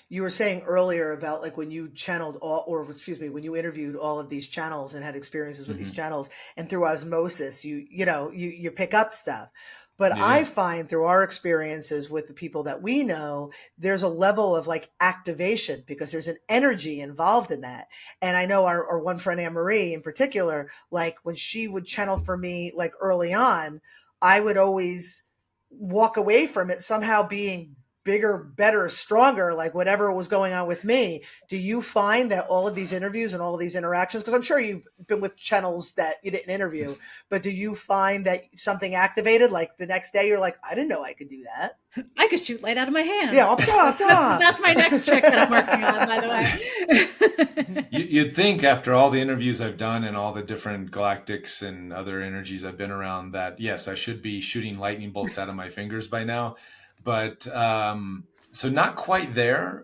You were saying earlier about like when you channeled when you interviewed all of these channels and had experiences with these channels, and through osmosis, you pick up stuff. But I find through our experiences with the people that we know, there's a level of like activation because there's an energy involved in that. And I know our one friend Anne-Marie in particular, like when she would channel for me, like early on, I would always walk away from it somehow being bigger, better, stronger, like whatever was going on with me. Do you find that all of these interviews and all of these interactions, because I'm sure you've been with channels that you didn't interview, but do you find that something activated, like the next day you're like, I didn't know I could do that? I could shoot light out of my hand. Yeah, that's my next trick that I'm working on, by the way. You'd think after all the interviews I've done and all the different galactics and other energies I've been around that, yes, I should be shooting lightning bolts out of my fingers by now. But so not quite there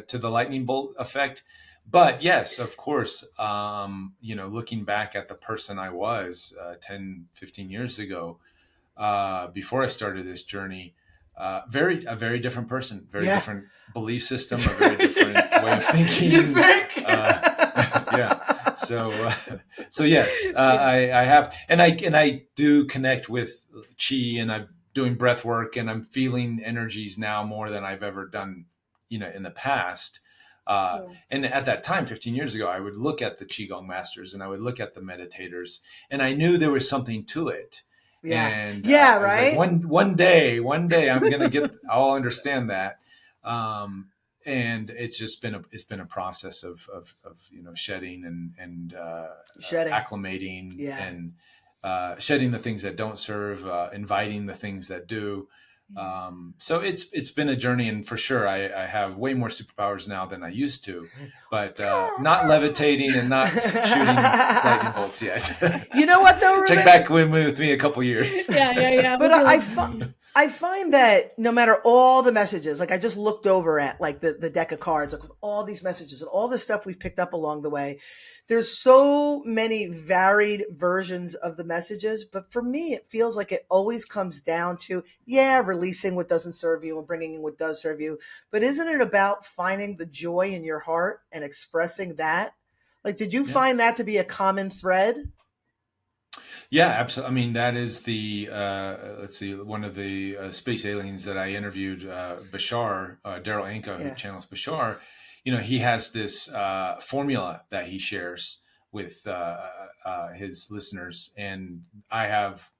to the lightning bolt effect. But yes, of course, looking back at the person I was 10, 15 years ago, before I started this journey, a very different person, very different belief system, a very different way of thinking. You think? Yeah. So yes, I have, and I do connect with chi, and I've doing breath work, and I'm feeling energies now more than I've ever done, in the past. And at that time, 15 years ago, I would look at the Qigong masters and I would look at the meditators, and I knew there was something to it. Yeah. And, right. Like, one day I'm going to I'll understand that. And it's just been a process of shedding and acclimating and shedding the things that don't serve, inviting the things that do. So it's been a journey, and for sure I have way more superpowers now than I used to, but not levitating and not shooting lightning bolts yet. You know what though, Reuben? Check back with me a couple years. Yeah. But I find that no matter all the messages, like I just looked over at like the deck of cards, like with all these messages and all the stuff we've picked up along the way, there's so many varied versions of the messages. But for me, it feels like it always comes down to, releasing what doesn't serve you and bringing in what does serve you. But isn't it about finding the joy in your heart and expressing that? Like, did you find that to be a common thread? Yeah, absolutely. I mean, that is the, one of the space aliens that I interviewed, Bashar, Daryl Anka, who channels Bashar. He has this formula that he shares with his listeners. And I have,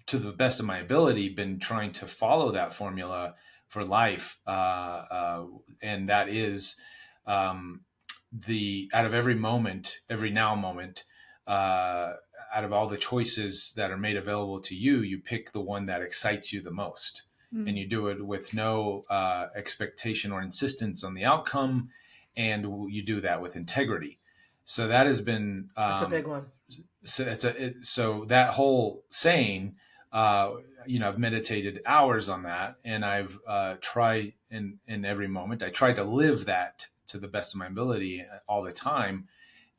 to the best of my ability, been trying to follow that formula for life. And that is out of every moment, every now moment, out of all the choices that are made available to you, you pick the one that excites you the most. And you do it with no expectation or insistence on the outcome. And you do that with integrity. So that has been, that's a big one. So that whole saying, I've meditated hours on that, and I've tried in every moment, I tried to live that to the best of my ability all the time.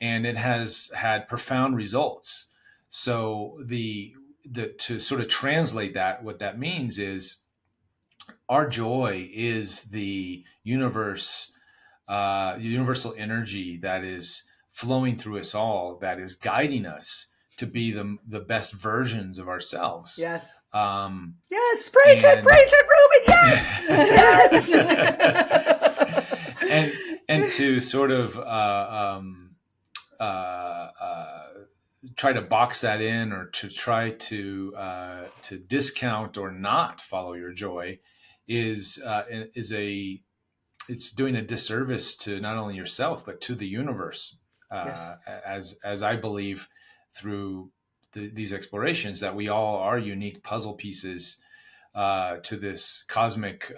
And it has had profound results. So to sort of translate that, what that means is our joy is the universe, universal energy that is flowing through us all, that is guiding us to be the best versions of ourselves. Yes. Yes. Preach it, Reuben. Yes. And to sort of try to box that in, or to try to discount or not follow your joy is it's doing a disservice to not only yourself but to the universe. Yes. As I believe through these explorations, that we all are unique puzzle pieces to this cosmic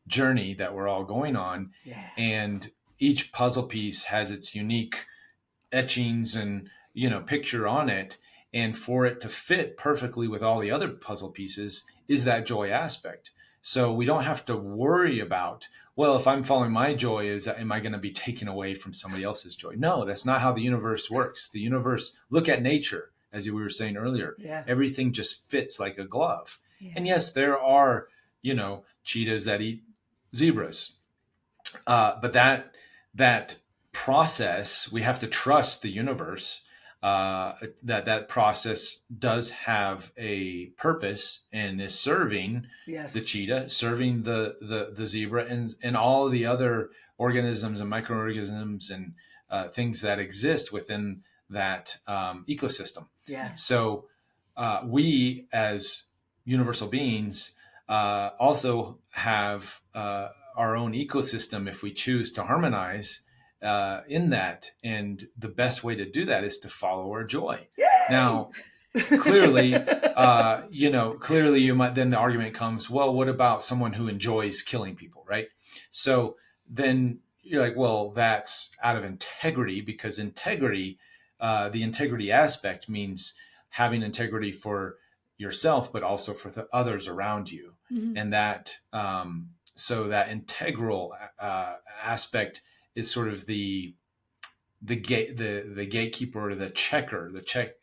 journey that we're all going on. Yeah. And each puzzle piece has its unique etchings and picture on it, and for it to fit perfectly with all the other puzzle pieces is that joy aspect. So we don't have to worry about, well, if I'm following my joy, am I going to be taken away from somebody else's joy? No, that's not how the universe works. The universe, look at nature, as we were saying earlier. Yeah. Everything just fits like a glove. Yeah. And yes, there are cheetahs that eat zebras, but that process, we have to trust the universe, that process does have a purpose and is serving Yes. the cheetah, serving the zebra, and all the other organisms and microorganisms and things that exist within that ecosystem. Yeah. So we as universal beings also have our own ecosystem if we choose to harmonize in that. And the best way to do that is to follow our joy. Yay! Now, clearly, clearly you might, then the argument comes, well, what about someone who enjoys killing people, right? So then you're like, well, that's out of integrity, because integrity, the integrity aspect means having integrity for yourself, but also for the others around you. Mm-hmm. And that, so that integral aspect is sort of the gatekeeper, or the check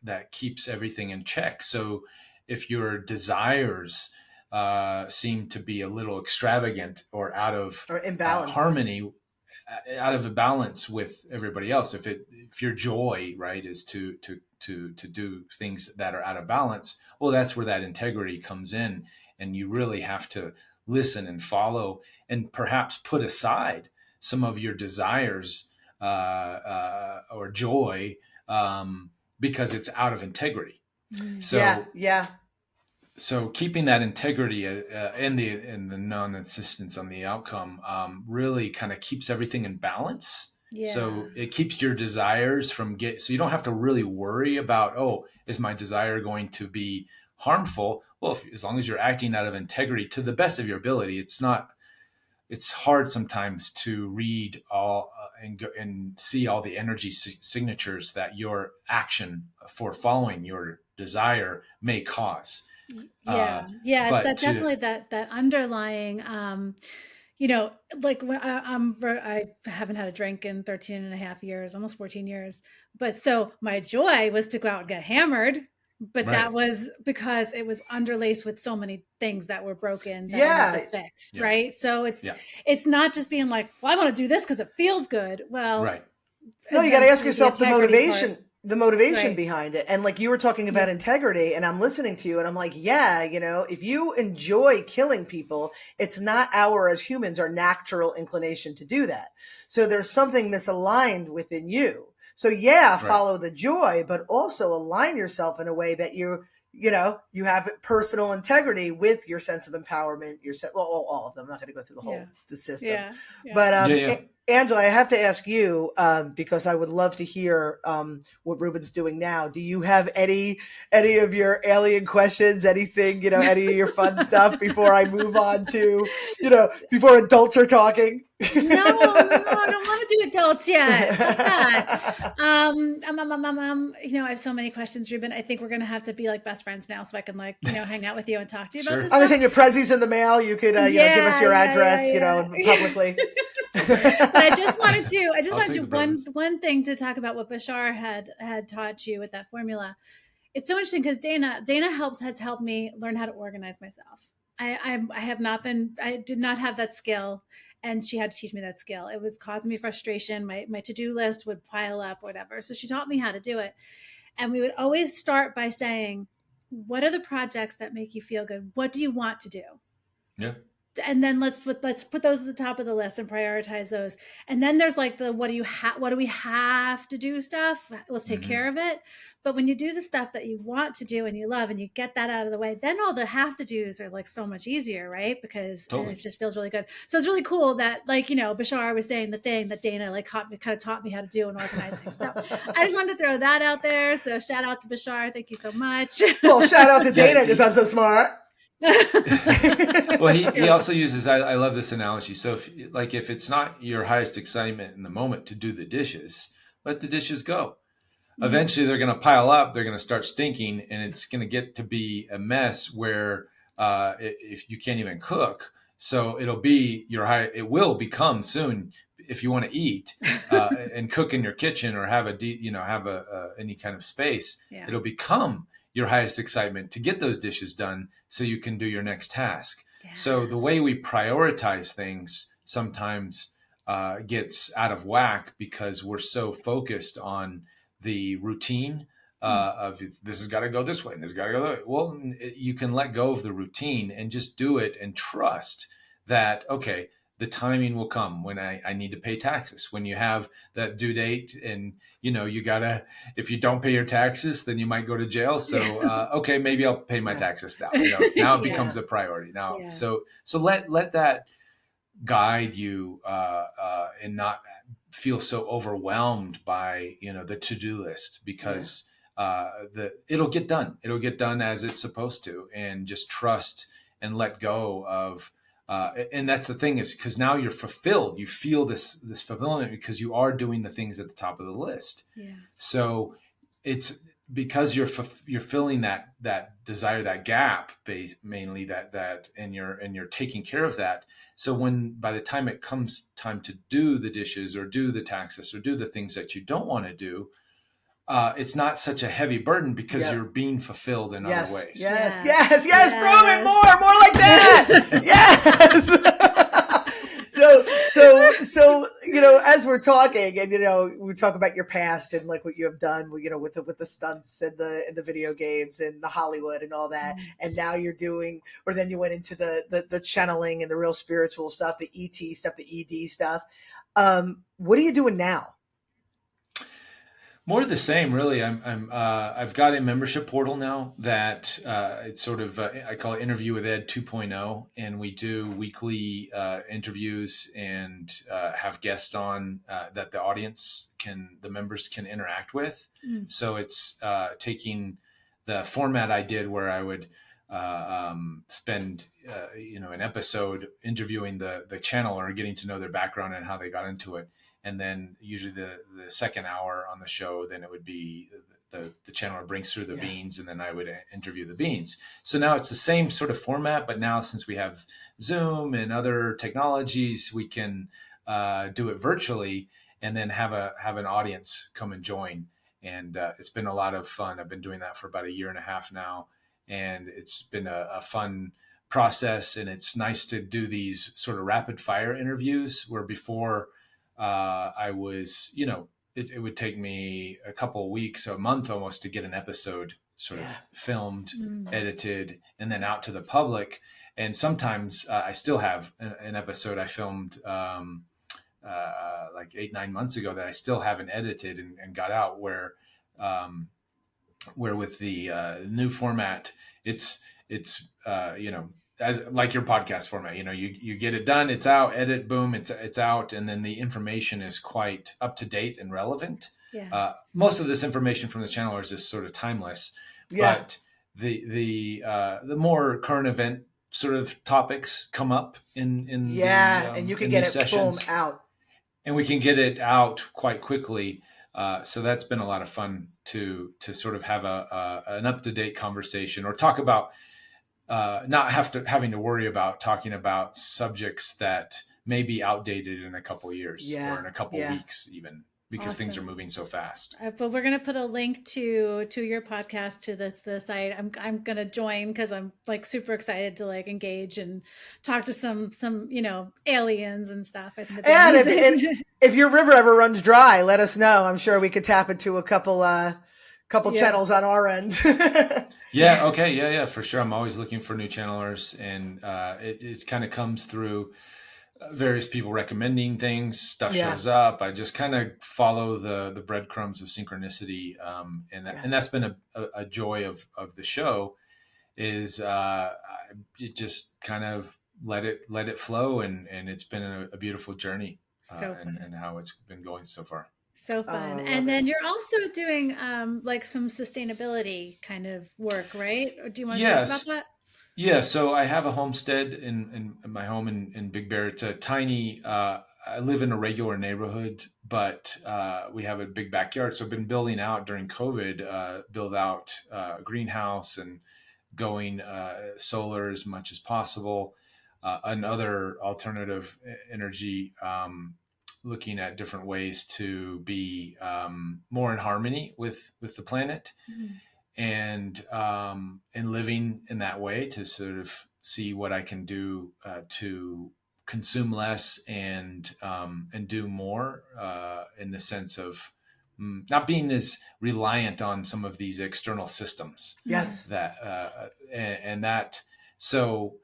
that keeps everything in check. So if your desires seem to be a little extravagant or out of imbalanced, harmony, out of a balance with everybody else, if your joy, right, is to do things that are out of balance, well, that's where that integrity comes in, and you really have to listen and follow, and perhaps put aside some of your desires or joy because it's out of integrity. So yeah. So keeping that integrity and the non-insistence on the outcome really kind of keeps everything in balance. Yeah. So it keeps your desires from so you don't have to really worry about, oh, is my desire going to be harmful? Well, as long as you're acting out of integrity to the best of your ability. It's hard sometimes to read all and see all the energy signatures that your action for following your desire may cause. It's definitely that underlying, like when I haven't had a drink in 13 and a half years, almost 14 years. But so my joy was to go out and get hammered. But that was because it was underlaced with so many things that were broken that I had to fix, right? So it's not just being like, well, I want to do this because it feels good. Well, right. No, you got to ask yourself the motivation right. behind it. And like you were talking about integrity, and I'm listening to you, and I'm like, if you enjoy killing people, it's not as humans, our natural inclination to do that. So there's something misaligned within you. So follow the joy, but also align yourself in a way that you have personal integrity with your sense of empowerment, all of them. I'm not going to go through the whole the system. Yeah. But Angela, I have to ask you, because I would love to hear what Reuben's doing now. Do you have any of your alien questions, anything, any of your fun stuff before I move on to, before adults are talking? No, I don't want to do adults yet. Fuck that. I have so many questions, Reuben. I think we're going to have to be like best friends now, so I can hang out with you and talk to you about this. I'm going to send you prezzies in the mail. You could, give us your address, publicly. But I just wanted to one thing to talk about what Bashar had taught you with that formula. It's so interesting because Dana has helped me learn how to organize myself. I did not have that skill, and she had to teach me that skill. It was causing me frustration. My to-do list would pile up, whatever. So she taught me how to do it. And we would always start by saying, what are the projects that make you feel good? What do you want to do? Yeah. and then let's put those at the top of the list and prioritize those. And then there's like the what do we have to do stuff, let's take care of it. But when you do the stuff that you want to do and you love and you get that out of the way, then all the have to do's are like so much easier, right? Because it just feels really good. So it's really cool that, like, you know, Bashar was saying the thing that Dana like kind of taught me how to do in organizing. So I just wanted to throw that out there. So shout out to Bashar, thank you so much. Well, shout out to Dana because I'm so smart. Well, he also uses, I love this analogy. So if it's not your highest excitement in the moment to do the dishes, let the dishes go. Eventually they're going to pile up, they're going to start stinking, and it's going to get to be a mess where if you can't even cook. So it will become soon, if you want to eat and cook in your kitchen or have any kind of space, it'll become your highest excitement to get those dishes done so you can do your next task. Yeah. So the way we prioritize things sometimes gets out of whack because we're so focused on the routine of this has got to go this way and this has got to go that way. Well, you can let go of the routine and just do it and trust that, okay, the timing will come when I need to pay taxes. When you have that due date and, you know, you gotta, if you don't pay your taxes, then you might go to jail. So, okay, maybe I'll pay my taxes now. You know, now it becomes a priority now. Yeah. So let that guide you and not feel so overwhelmed by, you know, the to-do list because it'll get done. It'll get done as it's supposed to, and just trust and let go of, and that's the thing is because now you're fulfilled. You feel this fulfillment because you are doing the things at the top of the list. Yeah. So it's because you're filling that desire, that gap, mainly that, and you're taking care of that. So by the time it comes time to do the dishes or do the taxes or do the things that you don't want to do, it's not such a heavy burden because you're being fulfilled in other ways. Yes. Prove it more like that. Yes. So, you know, as we're talking and, you know, we talk about your past and like what you have done, you know, with the stunts and the video games and the Hollywood and all that. And now you're doing, or then you went into the channeling and the real spiritual stuff, the ET stuff, the ED stuff. What are you doing now? More of the same, really. I've got a membership portal now that it's sort of I call it Interview with Ed 2.0, and we do weekly interviews and have guests on that the members can interact with. So it's taking the format I did where I would spend an episode interviewing the channel or getting to know their background and how they got into it. And then usually the second hour on the show, then it would be the channeler brings through the beings, and then I would interview the beings. So now it's the same sort of format, but now since we have Zoom and other technologies, we can do it virtually and then have an audience come and join. And it's been a lot of fun. I've been doing that for about 1.5 years now, and it's been a fun process. And it's nice to do these sort of rapid fire interviews where before I was, you know, it would take me a couple of weeks, a month almost to get an episode sort of filmed, edited, and then out to the public. And sometimes I still have an episode I filmed like 8-9 months ago that I still haven't edited and got out where with the new format, it's you know, as like your podcast format, you know, you get it done, it's out, edit, boom, it's out. And then the information is quite up to date and relevant. Yeah. Most of this information from the channel is just sort of timeless, but the more current event sort of topics come up in and you can get it sessions, boom, out. And we can get it out quite quickly. So that's been a lot of fun to sort of have an up-to-date conversation or talk about, not having to worry about talking about subjects that may be outdated in a couple of years or in a couple of weeks even, because things are moving so fast. But we're going to put a link to your podcast to the site. I'm going to join because I'm like super excited to like engage and talk to some you know, aliens and stuff. And if your river ever runs dry, let us know. I'm sure we could tap into a couple channels on our end. Yeah. Okay. Yeah. Yeah. For sure. I'm always looking for new channelers, and it kind of comes through various people recommending things. Stuff Yeah. shows up. I just kind of follow the breadcrumbs of synchronicity, Yeah. and that's been a joy of the show. Is it just kind of let it flow, and it's been a beautiful journey, So fun. and how it's been going so far. So Oh, fun. I love And it. then you're also doing like some sustainability kind of work, right? Or do you want to talk about Yes. that? Yeah, so I have a homestead in my home in Big Bear. It's a tiny, I live in a regular neighborhood, but we have a big backyard. So I've been building out during COVID, build out a greenhouse and going solar as much as possible. Another alternative energy, looking at different ways to be more in harmony with the planet, Mhm. and living in that way to sort of see what I can do to consume less and do more in the sense of not being as reliant on some of these external systems Yes. that and that so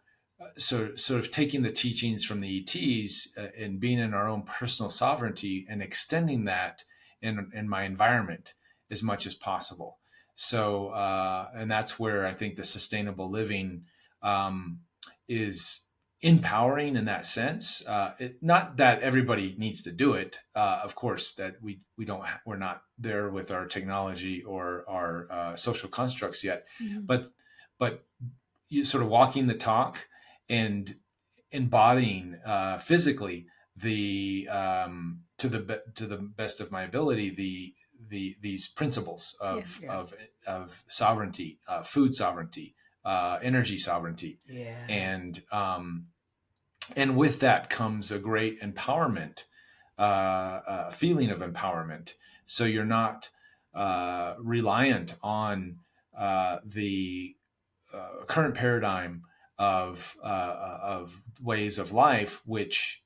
sort of taking the teachings from the ETs and being in our own personal sovereignty and extending that in my environment as much as possible. So, and that's where I think the sustainable living is empowering in that sense. Not that everybody needs to do it, of course. That we're not there with our technology or our social constructs yet, Mhm. but you sort of walking the talk and embodying physically the to the best of my ability these principles of Yeah. of sovereignty, food sovereignty, energy sovereignty, Yeah. and with that comes a great empowerment, feeling of empowerment. So you're not reliant on the current paradigm of ways of life, which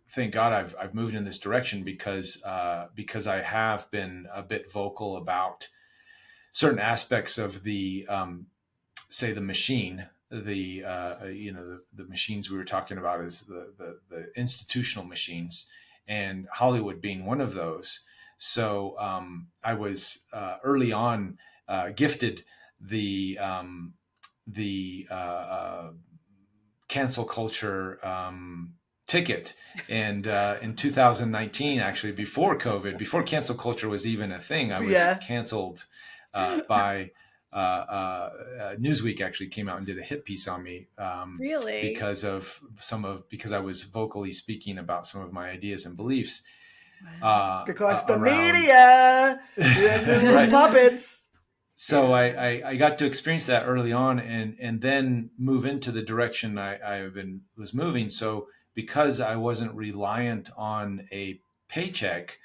thank God I've moved in this direction because I have been a bit vocal about certain aspects of the say the machine, the the machines we were talking about is the institutional machines, and Hollywood being one of those. So I was early on gifted the cancel culture ticket, and in 2019, actually before COVID, before cancel culture was even a thing, I was Yeah. canceled by Newsweek. Actually came out and did a hit piece on me Really? because I was vocally speaking about some of my ideas and beliefs. Wow. Because the around media, the little Right. puppets. So I got to experience that early on, and then move into the direction I was moving. So because I wasn't reliant on a paycheck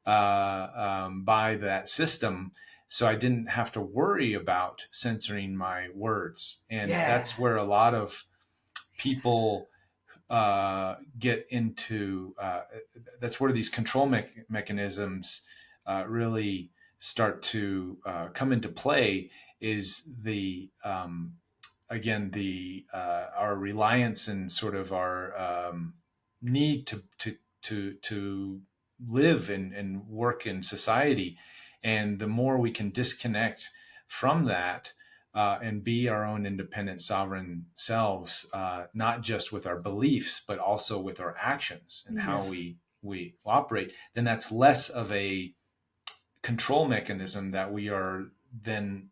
by that system, so I didn't have to worry about censoring my words, and Yeah. that's where a lot of people get into. That's where these control mechanisms really start to come into play. Is the again the our reliance and sort of our need to live and work in society, and the more we can disconnect from that and be our own independent sovereign selves, not just with our beliefs but also with our actions and how Yes. we operate, then that's less of a control mechanism that we are then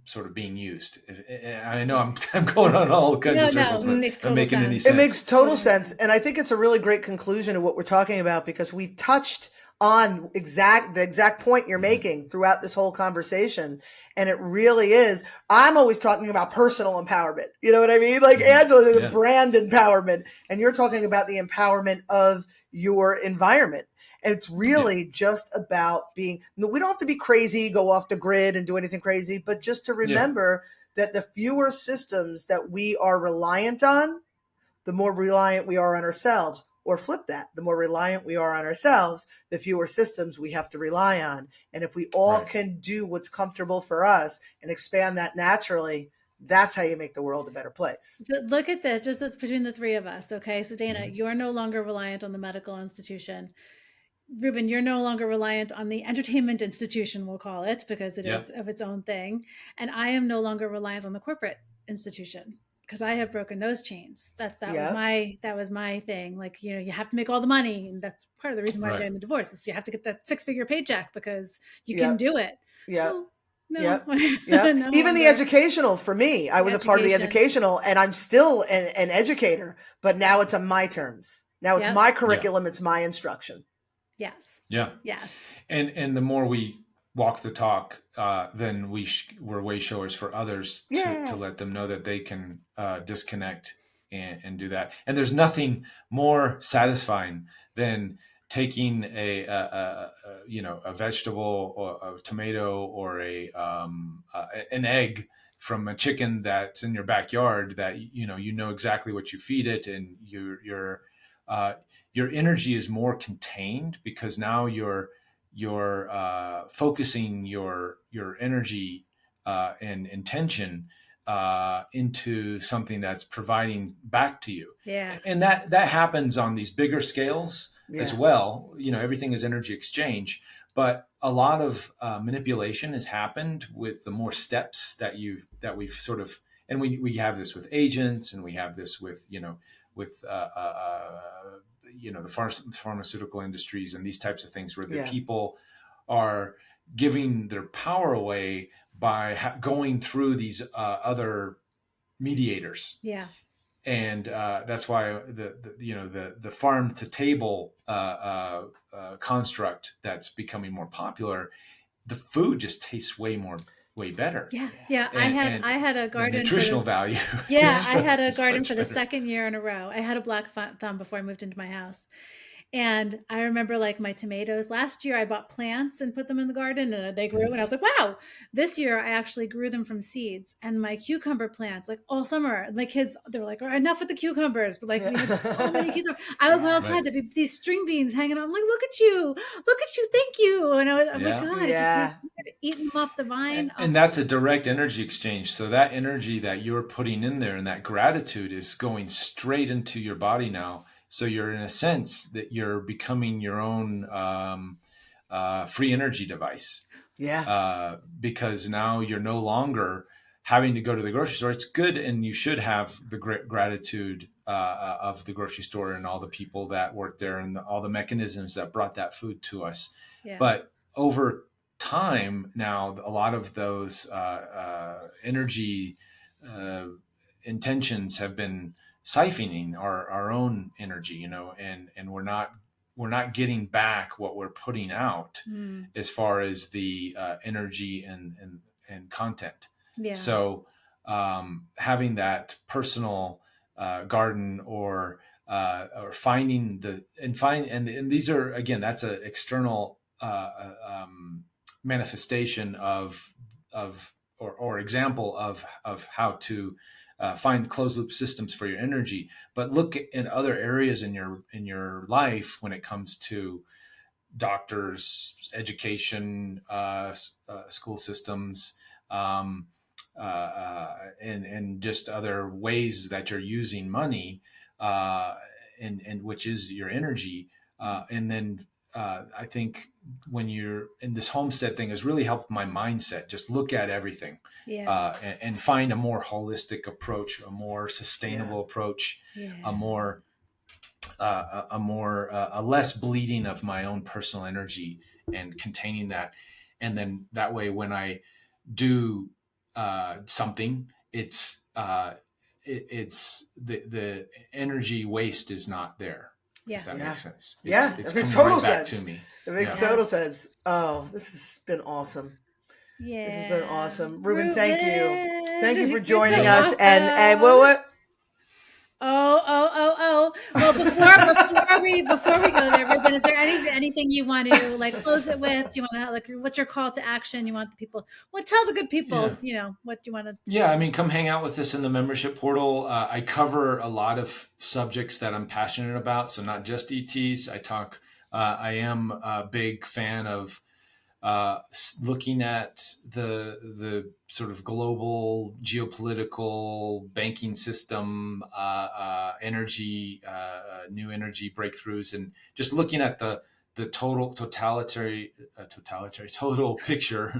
sort of being used. I know I'm going on all kinds No, of circles, it but makes I'm total making any sense. It sense. makes total sense. And I think it's a really great conclusion of what we're talking about, because we touched on the exact point you're making throughout this whole conversation. And it really is. I'm always talking about personal empowerment. You know what I mean? Like Angela, the Yeah. brand empowerment, and you're talking about the empowerment of your environment. And it's really just about being, we don't have to be crazy, go off the grid and do anything crazy, but just to remember that the fewer systems that we are reliant on, the more reliant we are on ourselves. Or flip that, the more reliant we are on ourselves, the fewer systems we have to rely on. And if we all can do what's comfortable for us and expand that naturally, that's how you make the world a better place. Look at this, just between the three of us. Okay. So Dana, you're no longer reliant on the medical institution. Reuben, you're no longer reliant on the entertainment institution, we'll call it, because it is of its own thing. And I am no longer reliant on the corporate institution because I have broken those chains. That was my thing. Like, you have to make all the money. And that's part of the reason why I'm getting the divorce is you have to get that 6-figure paycheck because you can do it. Yeah. Well, no. No even the educational for me, I was a part of the educational and I'm still an educator, but now it's on my terms. Now it's my curriculum. It's my instruction. Yes. Yeah. Yes. And the more we walk the talk, then we're way showers for others to let them know that they can disconnect and do that. And there's nothing more satisfying than taking a vegetable or a tomato or an egg from a chicken that's in your backyard that you know exactly what you feed it, and your energy is more contained because now you're focusing your energy and intention into something that's providing back to you. Yeah. And that happens on these bigger scales as well. Everything is energy exchange, but a lot of manipulation has happened with the more steps that we've sort of, and we have this with agents, and we have this with the pharmaceutical industries and these types of things where the people are giving their power away by going through these other mediators. Yeah. And that's why the farm to table construct that's becoming more popular, the food just tastes way better. Yeah. I had a garden. The nutritional value. Yeah, I had a garden for the second year in a row. I had a black thumb before I moved into my house. And I remember like my tomatoes last year, I bought plants and put them in the garden and they grew. And I was like, wow, this year I actually grew them from seeds. And my cucumber plants, like all summer, my kids, they were like, all right, enough with the cucumbers. But like we had so many cucumbers. I would go outside, there'd be these string beans hanging out. I'm like, look at you, thank you. And I'm like, God, it just tastes good. Eating them off the vine. And that's a direct energy exchange. So that energy that you're putting in there and that gratitude is going straight into your body now. So you're in a sense that you're becoming your own free energy device. Yeah. Because now you're no longer having to go to the grocery store. It's good, and you should have the gratitude of the grocery store and all the people that work there and all the mechanisms that brought that food to us. Yeah. But over time now, a lot of those energy intentions have been siphoning our own energy, and we're not getting back what we're putting out as far as the energy and content. Yeah. So having that personal garden or finding and these are, again, that's an external manifestation of or example of how to find closed loop systems for your energy. But look at other areas in your life when it comes to doctors, education, school systems, and just other ways that you're using money, and which is your energy. And then I think when you're in this homestead thing has really helped my mindset. Just look at everything, and find a more holistic approach, a more sustainable approach, a less bleeding of my own personal energy and containing that. And then that way, when I do something, it's the energy waste is not there. Yeah. If that makes sense. It's that makes total right sense. To me. It makes total sense. Oh, this has been awesome. Yeah. This has been awesome. Reuben, thank you. Thank you for joining us. Awesome. And what? Oh. Well, before before we go there, Reuben, is there anything you want to like close it with? Do you want to like what's your call to action? You want the people? Well, tell the good people, what you want to. Yeah, I mean, come hang out with us in the membership portal. I cover a lot of subjects that I'm passionate about, so not just ETs. I am a big fan of looking at the sort of global geopolitical banking system, energy, new energy breakthroughs, and just looking at the total picture,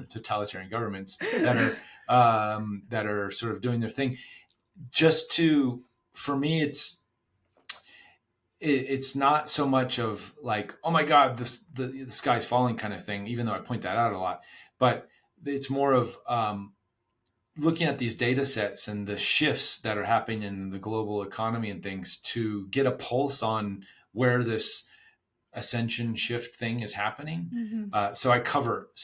totalitarian governments that are sort of doing their thing. For me, it's not so much of like, oh my God, the sky's falling kind of thing, even though I point that out a lot, but it's more of looking at these data sets and the shifts that are happening in the global economy and things to get a pulse on where this ascension shift thing is happening. Mm-hmm. So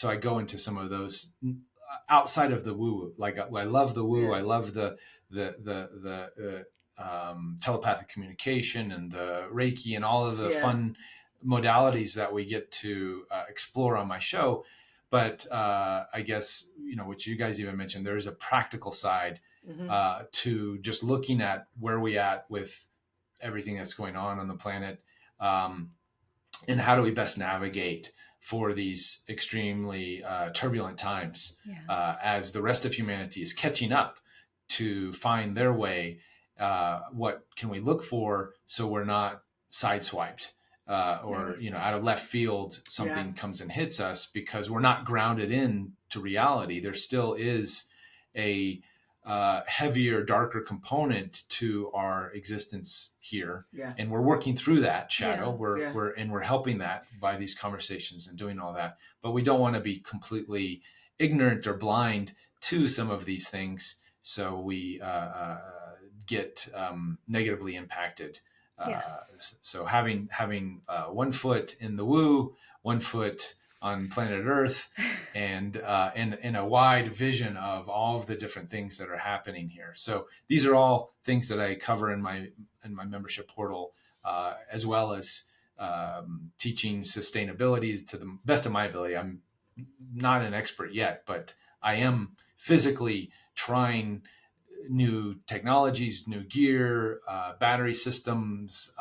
I go into some of those outside of the woo. Like I love the woo. Yeah. I love the telepathic communication and the Reiki and all of the fun modalities that we get to explore on my show. But I guess, what you guys even mentioned, there is a practical side to just looking at where we at with everything that's going on the planet, and how do we best navigate for these extremely turbulent times as the rest of humanity is catching up to find their way. What can we look for so we're not sideswiped or out of left field something comes and hits us because we're not grounded in to reality. There still is a heavier, darker component to our existence here, and we're working through that shadow. We're helping that by these conversations and doing all that. But we don't want to be completely ignorant or blind to some of these things, so we get negatively impacted. So having 1 foot in the woo, 1 foot on planet Earth, and in a wide vision of all of the different things that are happening here. So these are all things that I cover in my membership portal, as well as teaching sustainability to the best of my ability. I'm not an expert yet, but I am physically trying new technologies, new gear, battery systems,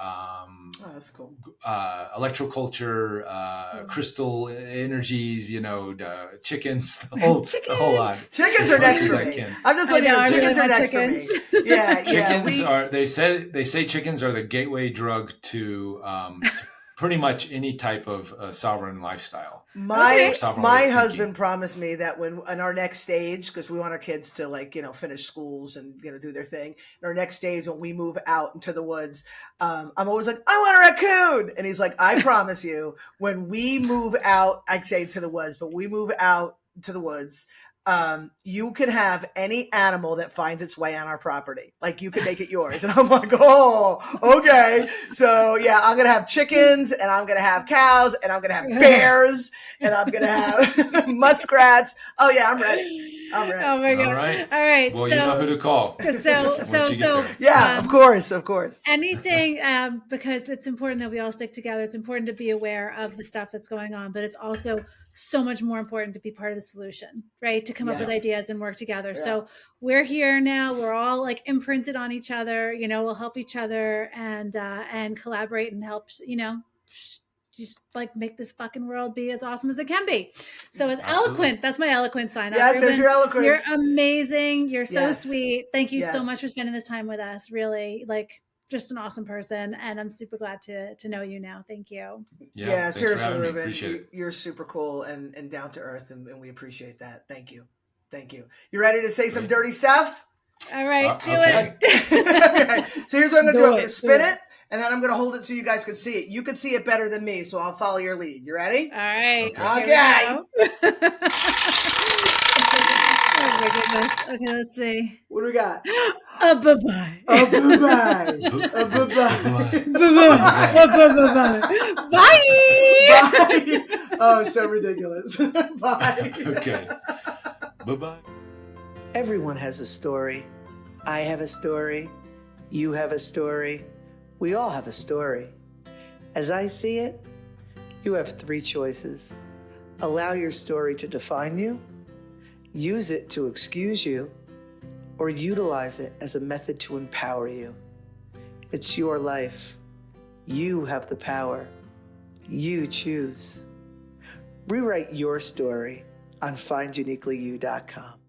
that's cool. Electroculture, crystal energies, chickens, the whole lot. Chickens are next for me. I'm just letting you know, chickens are next for me. Yeah, chickens they say chickens are the gateway drug to pretty much any type of sovereign lifestyle. My husband promised me that when in our next stage, because we want our kids to finish schools and do their thing. In our next stage, when we move out into the woods, I'm always like, I want a raccoon, and he's like, I promise you, when we move out, I'd say to the woods, but we move out to the woods. You can have any animal that finds its way on our property. Like you can make it yours. And I'm like, oh, okay. So yeah, I'm going to have chickens and I'm going to have cows and I'm going to have bears and I'm going to have muskrats. Oh yeah, I'm ready. Oh my God. All right. Well, you know who to call. Yeah, of course. Anything, because it's important that we all stick together. It's important to be aware of the stuff that's going on, but it's also so much more important to be part of the solution, right? To come up with ideas and work together. Yeah. So we're here now. We're all imprinted on each other. We'll help each other and collaborate and help. Just make this fucking world be as awesome as it can be. So as eloquent, that's my eloquent sign. Yes, there's your eloquence. You're amazing. You're so sweet. Thank you so much for spending this time with us. Really, just an awesome person. And I'm super glad to know you now. Thank you. Yeah, seriously, Reuben, you're super cool and down to earth. And we appreciate that. Thank you. You ready to say some dirty stuff? All right, do it. Okay. So here's what I'm going to do. I'm going to spin it. And then I'm going to hold it so you guys can see it. You can see it better than me, so I'll follow your lead. You ready? All right. Okay. Oh my goodness. Okay, let's see. What do we got? A bye-bye. A bye-bye. A bye-bye. Bye-bye. Bye. Bye. Oh, so ridiculous. Bye. Okay. Bye-bye. Everyone has a story. I have a story. You have a story. We all have a story. As I see it, you have 3 choices. Allow your story to define you, use it to excuse you, or utilize it as a method to empower you. It's your life. You have the power. You choose. Rewrite your story on finduniquelyyou.com.